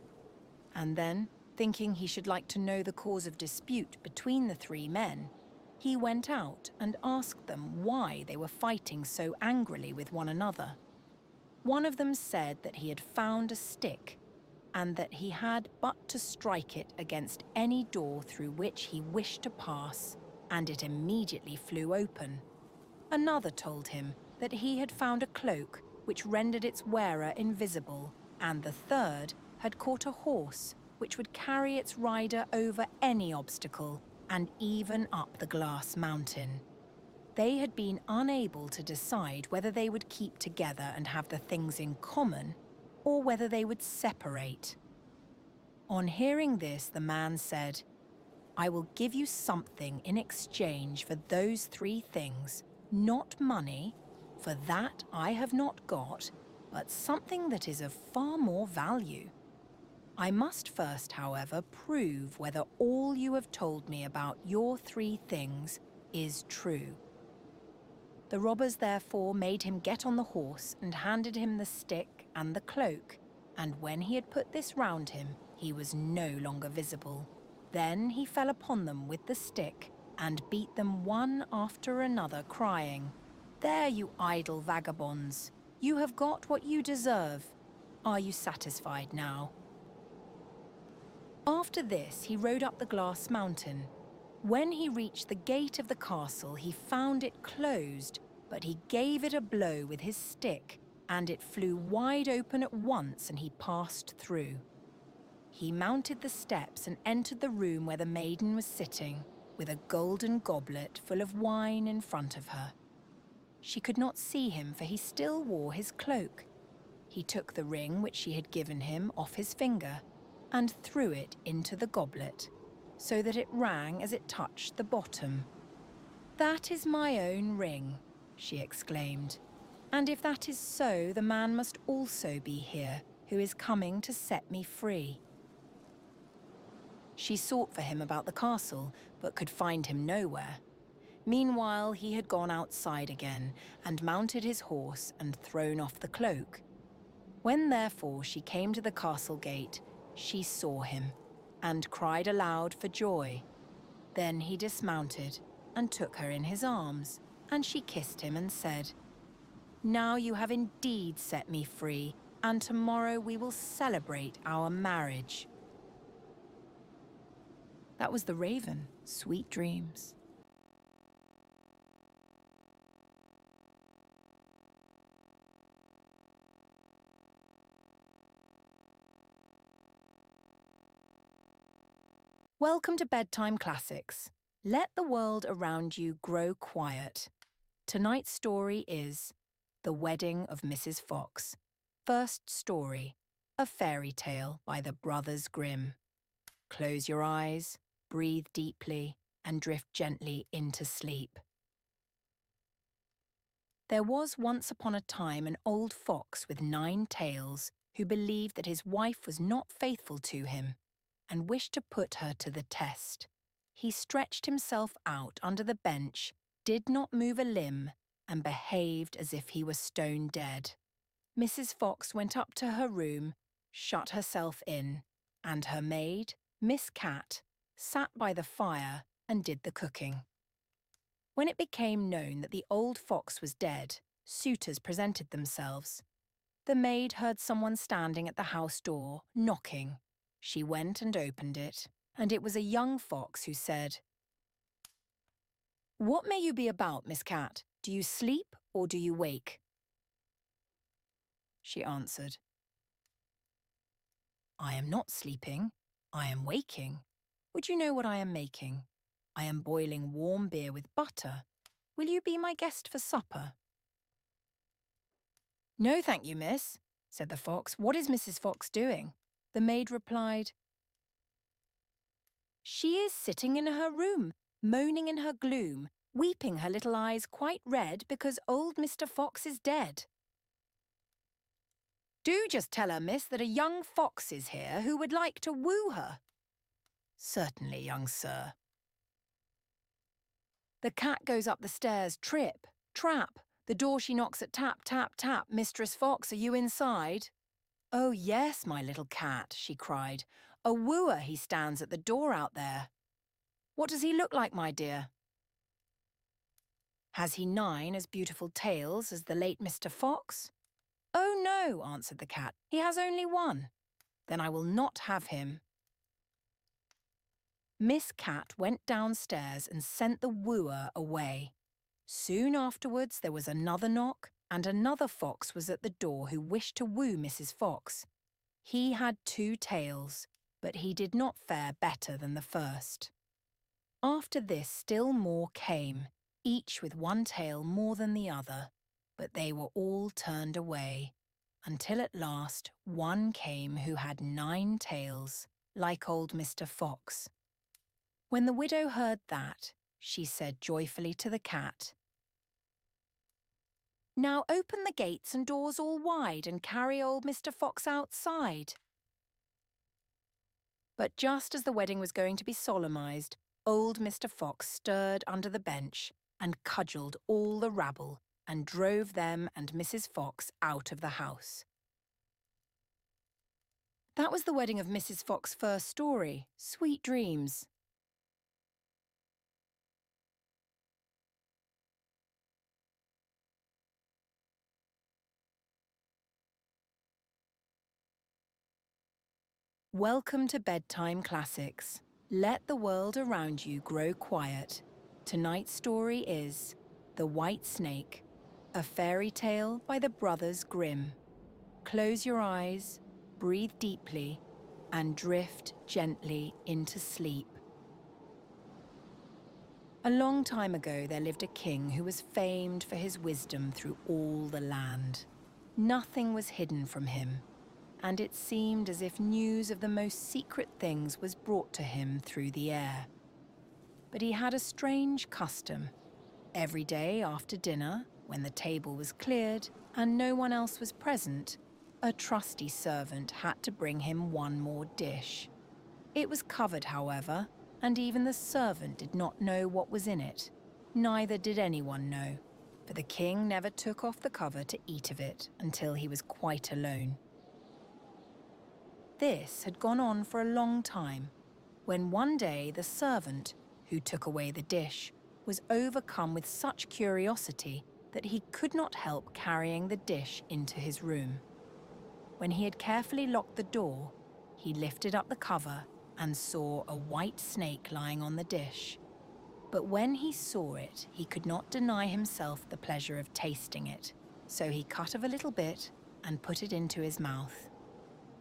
And then, thinking he should like to know the cause of dispute between the 3 men, he went out and asked them why they were fighting so angrily with one another. One of them said that he had found a stick, and that he had but to strike it against any door through which he wished to pass, and it immediately flew open. Another told him that he had found a cloak which rendered its wearer invisible, and the third had caught a horse which would carry its rider over any obstacle and even up the glass mountain. They had been unable to decide whether they would keep together and have the things in common, or whether they would separate. On hearing this, the man said, "I will give you something in exchange for those 3 things, not money, for that I have not got, but something that is of far more value. I must first, however, prove whether all you have told me about your 3 things is true." The robbers therefore made him get on the horse and handed him the stick and the cloak, and when he had put this round him, he was no longer visible. Then he fell upon them with the stick and beat them one after another, crying, "There, you idle vagabonds! You have got what you deserve. Are you satisfied now?" After this, he rode up the glass mountain. When he reached the gate of the castle, he found it closed, but he gave it a blow with his stick, and it flew wide open at once, and he passed through. He mounted the steps and entered the room where the maiden was sitting. with a golden goblet full of wine in front of her. She could not see him, for he still wore his cloak. He took the ring which she had given him off his finger and threw it into the goblet, so that it rang as it touched the bottom. "That is my own ring," she exclaimed, "and if that is so, the man must also be here who is coming to set me free." She sought for him about the castle, but could find him nowhere. Meanwhile, he had gone outside again and mounted his horse and thrown off the cloak. When therefore she came to the castle gate, she saw him and cried aloud for joy. Then he dismounted and took her in his arms, and she kissed him and said, "Now you have indeed set me free, and tomorrow we will celebrate our marriage." That was The Raven. Sweet dreams. Welcome to Bedtime Classics. Let the world around you grow quiet. Tonight's story is The Wedding of Mrs. Fox. First story, A Fairy Tale by the Brothers Grimm. Close your eyes, breathe deeply, and drift gently into sleep. There was once upon a time an old fox with 9 tails who believed that his wife was not faithful to him and wished to put her to the test. He stretched himself out under the bench, did not move a limb, and behaved as if he were stone dead. Mrs. Fox went up to her room, shut herself in, and her maid, Miss Cat, sat by the fire and did the cooking. When it became known that the old fox was dead, suitors presented themselves. The maid heard someone standing at the house door, knocking. She went and opened it, and it was a young fox who said, "What may you be about, Miss Cat? Do you sleep or do you wake?" She answered, "I am not sleeping, I am waking. Would you know what I am making? I am boiling warm beer with butter. Will you be my guest for supper?" "No, thank you, miss," said the fox. "What is Mrs. Fox doing?" The maid replied, "She is sitting in her room, moaning in her gloom, weeping her little eyes quite red because old Mr. Fox is dead." "Do just tell her, miss, that a young fox is here who would like to woo her." "Certainly, young sir." The cat goes up the stairs, trip, trap. The door she knocks at tap, tap, tap. "Mistress Fox, are you inside?" "Oh, yes, my little cat," she cried. "A wooer he stands at the door out there." "What does he look like, my dear?" "Has he 9 as beautiful tails as the late Mr. Fox?" "Oh, no," answered the cat. "He has only 1. Then I will not have him." Miss Cat went downstairs and sent the wooer away. Soon afterwards there was another knock, and another fox was at the door who wished to woo Mrs. Fox. He had 2 tails, but he did not fare better than the first. After this still more came, each with 1 tail more than the other, but they were all turned away, until at last one came who had 9 tails, like old Mr. Fox. When the widow heard that, she said joyfully to the cat, "Now open the gates and doors all wide and carry old Mr. Fox outside." But just as the wedding was going to be solemnized, old Mr. Fox stirred under the bench and cudgelled all the rabble and drove them and Mrs. Fox out of the house. That was the wedding of Mrs. Fox's first story, Sweet Dreams. Welcome to Bedtime Classics. Let the world around you grow quiet. Tonight's story is The White Snake, a fairy tale by the Brothers Grimm. Close your eyes, breathe deeply, and drift gently into sleep. A long time ago, there lived a king who was famed for his wisdom through all the land. Nothing was hidden from him, and it seemed as if news of the most secret things was brought to him through the air. But he had a strange custom. Every day after dinner, when the table was cleared and no one else was present, a trusty servant had to bring him one more dish. It was covered, however, and even the servant did not know what was in it. Neither did anyone know, for the king never took off the cover to eat of it until he was quite alone. This had gone on for a long time, when one day the servant, who took away the dish, was overcome with such curiosity that he could not help carrying the dish into his room. When he had carefully locked the door, he lifted up the cover and saw a white snake lying on the dish. But when he saw it, he could not deny himself the pleasure of tasting it, so he cut off a little bit and put it into his mouth.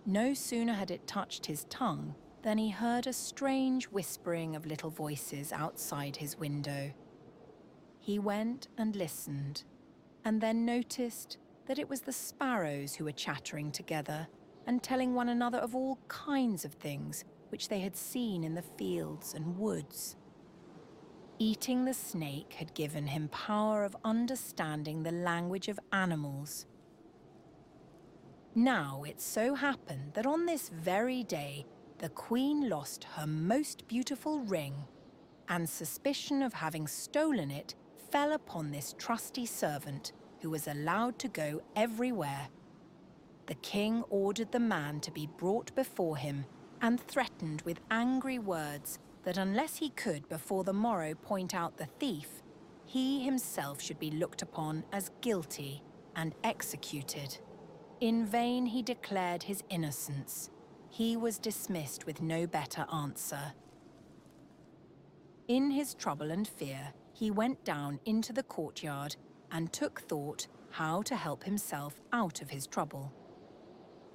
No sooner had it touched his tongue than he heard a strange whispering of little voices outside his window. He went and listened, and then noticed that it was the sparrows who were chattering together and telling one another of all kinds of things which they had seen in the fields and woods. Eating the snake had given him power of understanding the language of animals. Now it so happened that on this very day, the queen lost her most beautiful ring, and suspicion of having stolen it fell upon this trusty servant who was allowed to go everywhere. The king ordered the man to be brought before him and threatened with angry words that unless he could before the morrow point out the thief, he himself should be looked upon as guilty and executed. In vain he declared his innocence. He was dismissed with no better answer. In his trouble and fear, he went down into the courtyard and took thought how to help himself out of his trouble.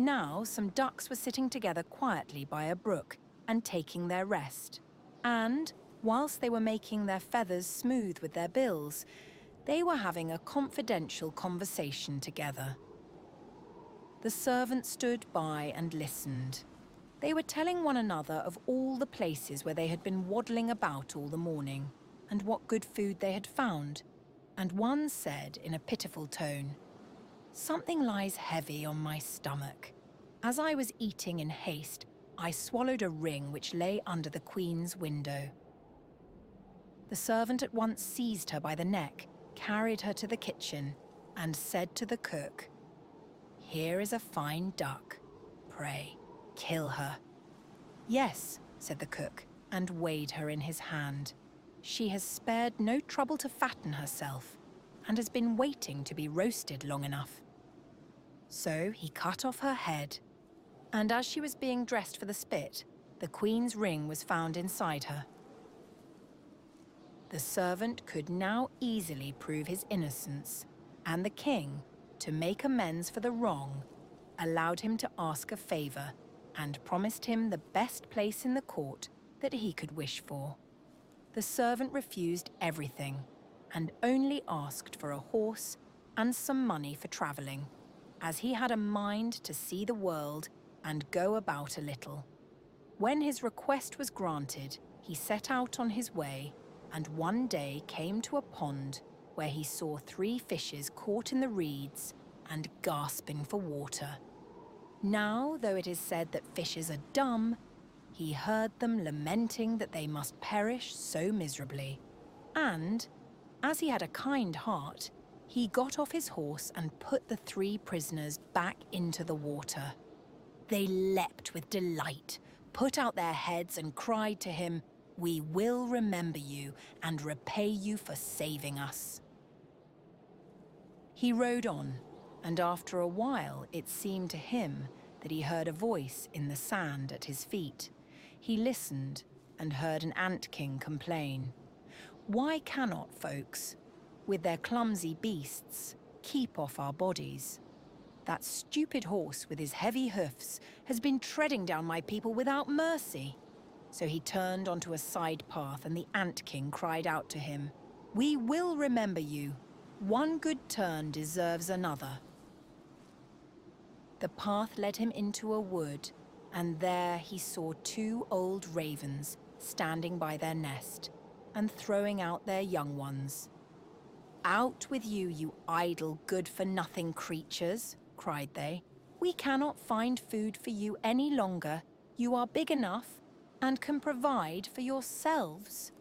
Now some ducks were sitting together quietly by a brook and taking their rest, and, whilst they were making their feathers smooth with their bills, they were having a confidential conversation together. The servant stood by and listened. They were telling one another of all the places where they had been waddling about all the morning, and what good food they had found, and one said in a pitiful tone, "Something lies heavy on my stomach. As I was eating in haste, I swallowed a ring which lay under the queen's window." The servant at once seized her by the neck, carried her to the kitchen, and said to the cook, "Here is a fine duck. Pray, kill her." "Yes," said the cook, and weighed her in his hand. "She has spared no trouble to fatten herself, and has been waiting to be roasted long enough." So he cut off her head, and as she was being dressed for the spit, the queen's ring was found inside her. The servant could now easily prove his innocence, and the king, to make amends for the wrong, allowed him to ask a favour and promised him the best place in the court that he could wish for. The servant refused everything and only asked for a horse and some money for travelling, as he had a mind to see the world and go about a little. When his request was granted, he set out on his way, and one day came to a pond where he saw 3 fishes caught in the reeds and gasping for water. Now, though it is said that fishes are dumb, he heard them lamenting that they must perish so miserably. And, as he had a kind heart, he got off his horse and put the 3 prisoners back into the water. They leapt with delight, put out their heads and cried to him, "We will remember you and repay you for saving us." He rode on, and after a while it seemed to him that he heard a voice in the sand at his feet. He listened and heard an ant-king complain. "Why cannot folks, with their clumsy beasts, keep off our bodies? That stupid horse with his heavy hoofs has been treading down my people without mercy." So he turned onto a side path, and the Ant King cried out to him, "We will remember you. One good turn deserves another." The path led him into a wood, and there he saw two old ravens standing by their nest and throwing out their young ones. "Out with you, you idle, good-for-nothing creatures," cried they. "We cannot find food for you any longer. You are big enough and can provide for yourselves."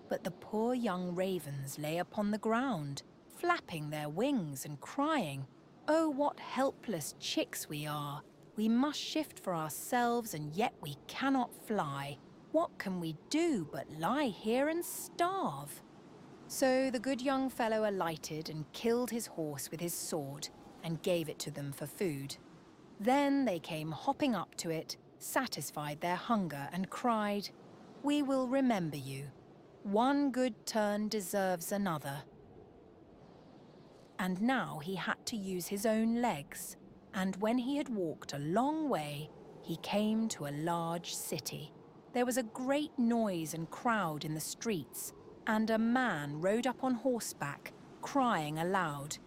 But the poor young ravens lay upon the ground, flapping their wings and crying, "Oh, what helpless chicks we are! We must shift for ourselves, and yet we cannot fly. What can we do but lie here and starve?" So the good young fellow alighted and killed his horse with his sword and gave it to them for food. Then they came hopping up to it, satisfied their hunger, and cried, "We will remember you. One good turn deserves another." And now he had to use his own legs, and when he had walked a long way, he came to a large city. There was a great noise and crowd in the streets, and a man rode up on horseback, crying aloud,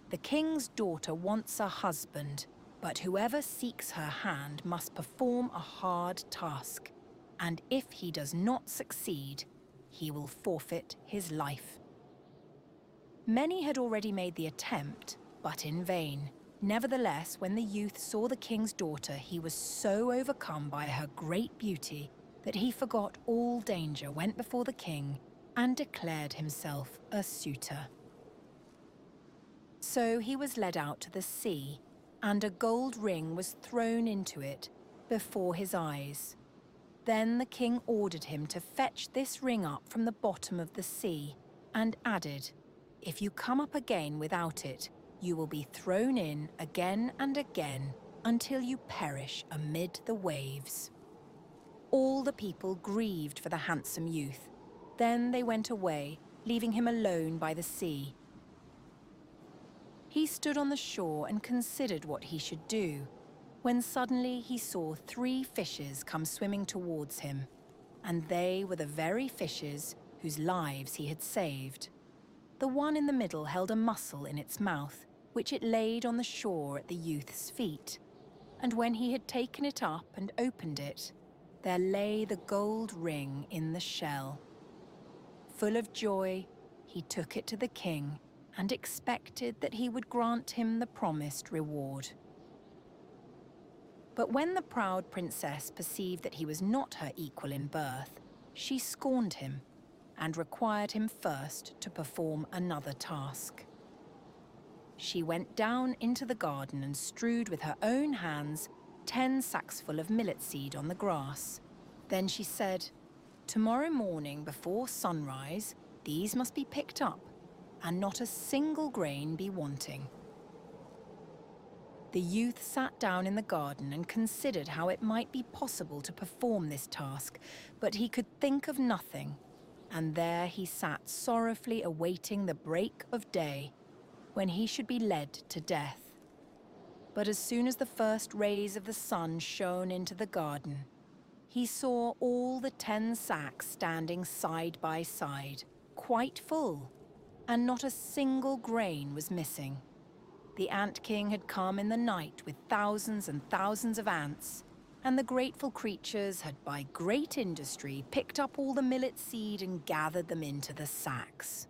"The king's daughter wants a husband, but whoever seeks her hand must perform a hard task, and if he does not succeed, he will forfeit his life." Many had already made the attempt, but in vain. Nevertheless, when the youth saw the king's daughter, he was so overcome by her great beauty that he forgot all danger, went before the king, and declared himself a suitor. So he was led out to the sea, and a gold ring was thrown into it before his eyes. Then the king ordered him to fetch this ring up from the bottom of the sea, and added, "If you come up again without it, you will be thrown in again and again until you perish amid the waves." All the people grieved for the handsome youth. Then they went away, leaving him alone by the sea. He stood on the shore and considered what he should do, when suddenly he saw 3 fishes come swimming towards him, and they were the very fishes whose lives he had saved. The one in the middle held a mussel in its mouth, which it laid on the shore at the youth's feet, and when he had taken it up and opened it, there lay the gold ring in the shell. Full of joy, he took it to the king and expected that he would grant him the promised reward. But when the proud princess perceived that he was not her equal in birth, she scorned him and required him first to perform another task. She went down into the garden and strewed with her own hands 10 sacks full of millet seed on the grass. Then she said, "Tomorrow morning before sunrise, these must be picked up, and not a single grain be wanting." The youth sat down in the garden and considered how it might be possible to perform this task, but he could think of nothing, and there he sat sorrowfully awaiting the break of day, when he should be led to death. But as soon as the first rays of the sun shone into the garden, he saw all the 10 sacks standing side by side, quite full, and not a single grain was missing. The Ant King had come in the night with thousands and thousands of ants, and the grateful creatures had by great industry picked up all the millet seed and gathered them into the sacks.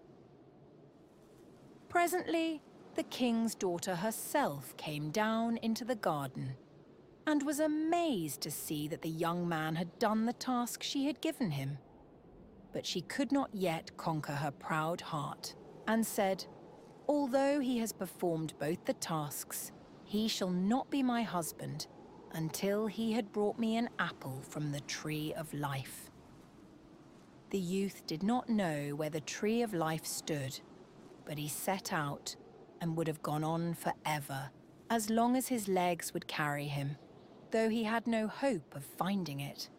Presently, the king's daughter herself came down into the garden and was amazed to see that the young man had done the task she had given him. But she could not yet conquer her proud heart and said, "Although he has performed both the tasks, he shall not be my husband until he had brought me an apple from the tree of life." The youth did not know where the tree of life stood, but he set out and would have gone on forever, as long as his legs would carry him, though he had no hope of finding it.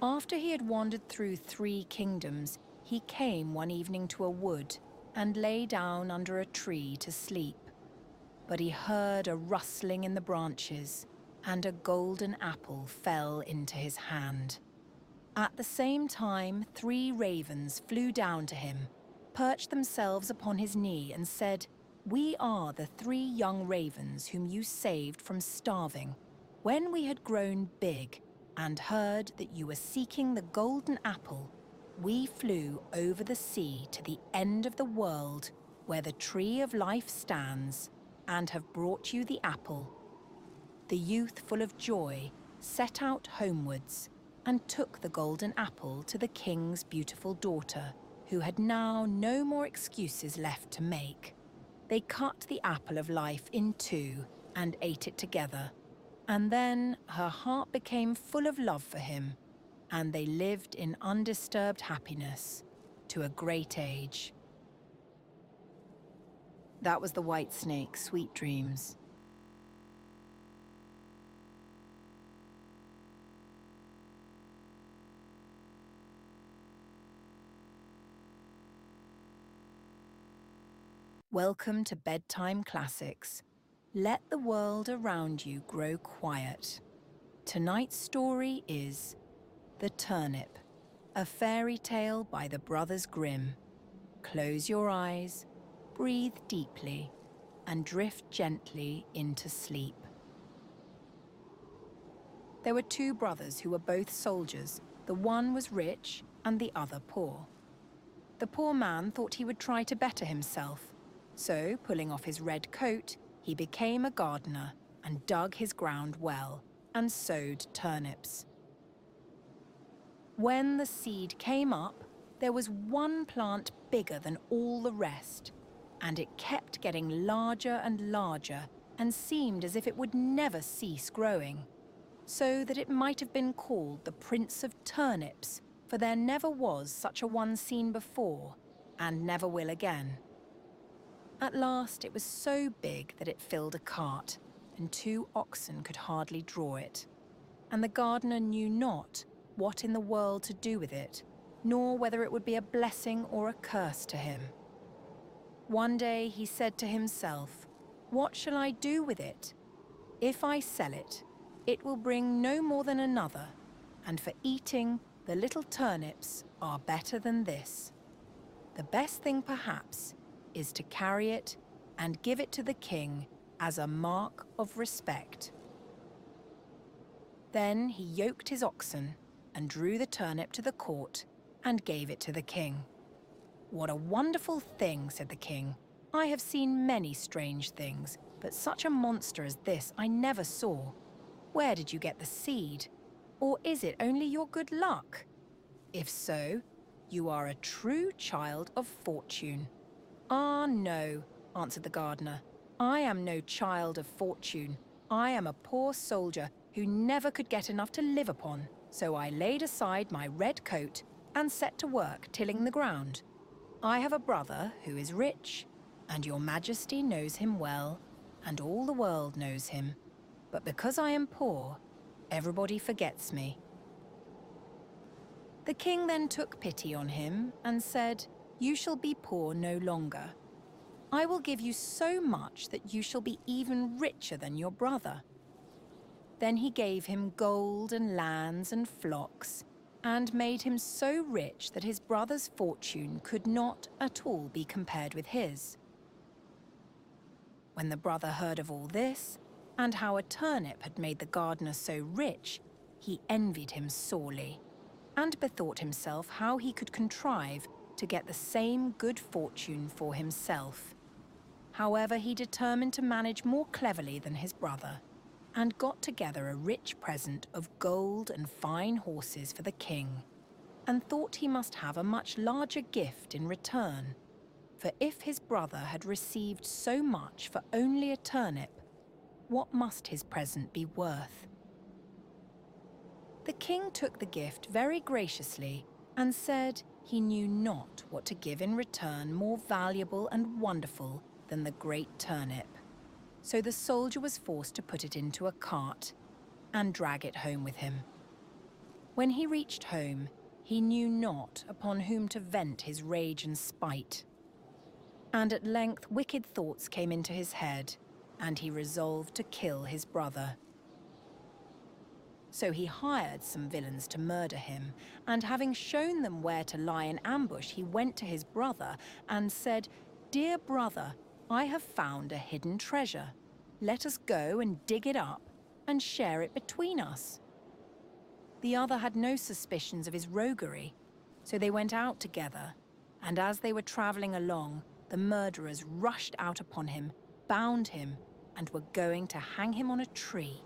After he had wandered through 3 kingdoms, he came one evening to a wood and lay down under a tree to sleep. But he heard a rustling in the branches, and a golden apple fell into his hand. At the same time, 3 ravens flew down to him, perched themselves upon his knee and said, "We are the 3 young ravens whom you saved from starving when we had grown big and heard that you were seeking the golden apple. We flew over the sea to the end of the world where the tree of life stands and have brought you the apple." The youth, full of joy, set out homewards and took the golden apple to the king's beautiful daughter, who had now no more excuses left to make. They cut the apple of life in 2 and ate it together, and then her heart became full of love for him, and they lived in undisturbed happiness to a great age. That was the White Snake's Sweet Dreams. Welcome to Bedtime Classics. Let the world around you grow quiet. Tonight's story is The Turnip, a fairy tale by the brothers Grimm. Close your eyes, breathe deeply, and drift gently into sleep. There were 2 brothers who were both soldiers. The one was rich and the other poor. The poor man thought he would try to better himself. So, pulling off his red coat, he became a gardener and dug his ground well and sowed turnips. When the seed came up, there was one plant bigger than all the rest, and it kept getting larger and larger and seemed as if it would never cease growing, so that it might have been called the Prince of Turnips, for there never was such a one seen before, and never will again. At last it was so big that it filled a cart, and 2 oxen could hardly draw it. And the gardener knew not what in the world to do with it, nor whether it would be a blessing or a curse to him. One day he said to himself, "What shall I do with it? If I sell it, it will bring no more than another, and for eating, the little turnips are better than this. The best thing perhaps is to carry it and give it to the king as a mark of respect." Then he yoked his oxen and drew the turnip to the court and gave it to the king. "What a wonderful thing," said the king. "I have seen many strange things, but such a monster as this I never saw. Where did you get the seed? Or is it only your good luck? If so, you are a true child of fortune." "Ah, no," answered the gardener. "I am no child of fortune. I am a poor soldier who never could get enough to live upon, so I laid aside my red coat and set to work tilling the ground. I have a brother who is rich, and your majesty knows him well, and all the world knows him. But because I am poor, everybody forgets me." The king then took pity on him and said, "You shall be poor no longer. I will give you so much that you shall be even richer than your brother." Then he gave him gold and lands and flocks, and made him so rich that his brother's fortune could not at all be compared with his. When the brother heard of all this, and how a turnip had made the gardener so rich, he envied him sorely, and bethought himself how he could contrive to get the same good fortune for himself. However, he determined to manage more cleverly than his brother, and got together a rich present of gold and fine horses for the king, and thought he must have a much larger gift in return. For if his brother had received so much for only a turnip, what must his present be worth? The king took the gift very graciously and said he knew not what to give in return more valuable and wonderful than the great turnip. So the soldier was forced to put it into a cart and drag it home with him. When he reached home, he knew not upon whom to vent his rage and spite. And at length wicked thoughts came into his head, and he resolved to kill his brother. So he hired some villains to murder him, and having shown them where to lie in ambush, he went to his brother and said, "Dear brother, I have found a hidden treasure. Let us go and dig it up and share it between us." The other had no suspicions of his roguery, so they went out together, and as they were travelling along, the murderers rushed out upon him, bound him, and were going to hang him on a tree.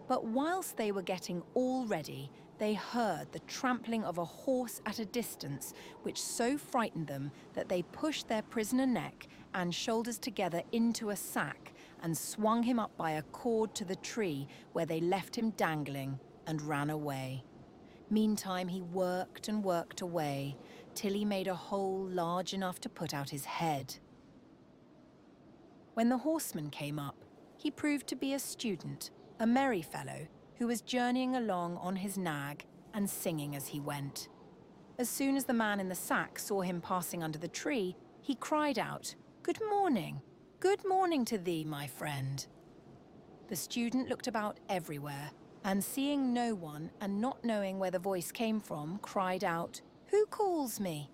But whilst they were getting all ready, they heard the trampling of a horse at a distance, which so frightened them that they pushed their prisoner neck and shoulders together into a sack and swung him up by a cord to the tree, where they left him dangling and ran away. Meantime he worked and worked away till he made a hole large enough to put out his head. When the horseman came up, he proved to be a student, a merry fellow who was journeying along on his nag and singing as he went. As soon as the man in the sack saw him passing under the tree, he cried out, "Good morning! Good morning to thee, my friend." The student looked about everywhere, and seeing no one and not knowing where the voice came from, cried out, "Who calls me?"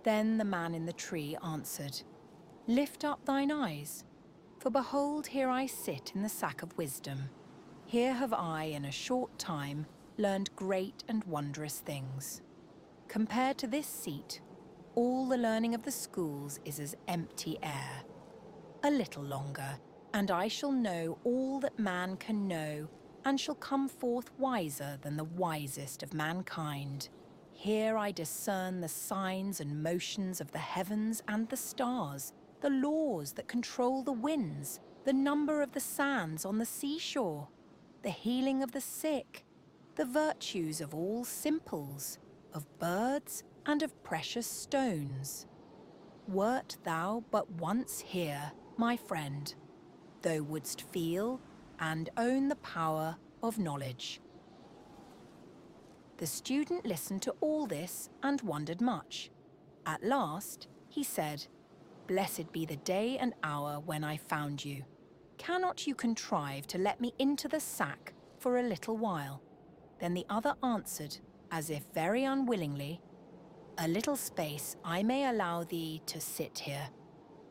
Then the man in the tree answered, "Lift up thine eyes. For behold, here I sit in the sack of wisdom. Here have I, in a short time, learned great and wondrous things. Compared to this seat, all the learning of the schools is as empty air. A little longer, and I shall know all that man can know, and shall come forth wiser than the wisest of mankind. Here I discern the signs and motions of the heavens and the stars, the laws that control the winds, the number of the sands on the seashore, the healing of the sick, the virtues of all simples, of birds and of precious stones. Wert thou but once here, my friend, thou wouldst feel and own the power of knowledge." The student listened to all this and wondered much. At last, he said, "Blessed be the day and hour when I found you. Cannot you contrive to let me into the sack for a little while?" Then the other answered, as if very unwillingly, "A little space I may allow thee to sit here,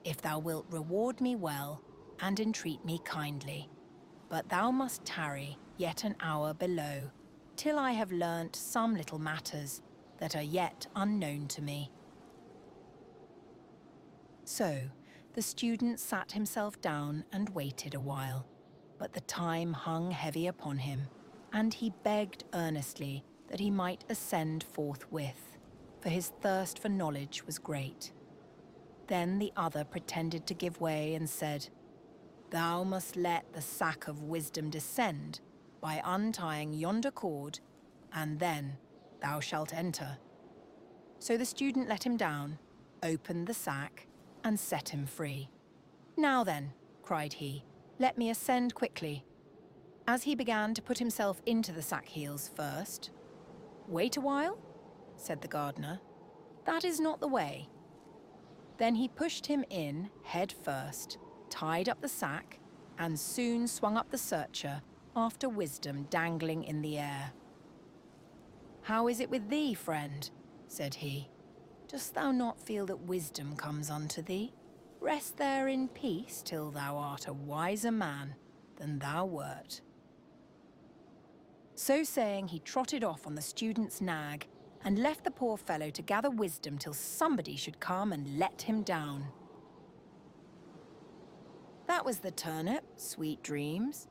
if thou wilt reward me well and entreat me kindly. But thou must tarry yet an hour below, till I have learnt some little matters that are yet unknown to me." So the student sat himself down and waited a while, but the time hung heavy upon him, and he begged earnestly that he might ascend forthwith, for his thirst for knowledge was great. Then the other pretended to give way and said, "Thou must let the sack of wisdom descend by untying yonder cord, and then thou shalt enter." So the student let him down, opened the sack, and set him free. "Now then," cried he, "let me ascend quickly." As he began to put himself into the sack heels first, "Wait a while," said the gardener, "that is not the way." Then he pushed him in head first, tied up the sack, and soon swung up the searcher, after wisdom dangling in the air. "How is it with thee, friend?" said he. "Dost thou not feel that wisdom comes unto thee? Rest there in peace till thou art a wiser man than thou wert." So saying, he trotted off on the student's nag and left the poor fellow to gather wisdom till somebody should come and let him down. That was the Turnip, sweet dreams.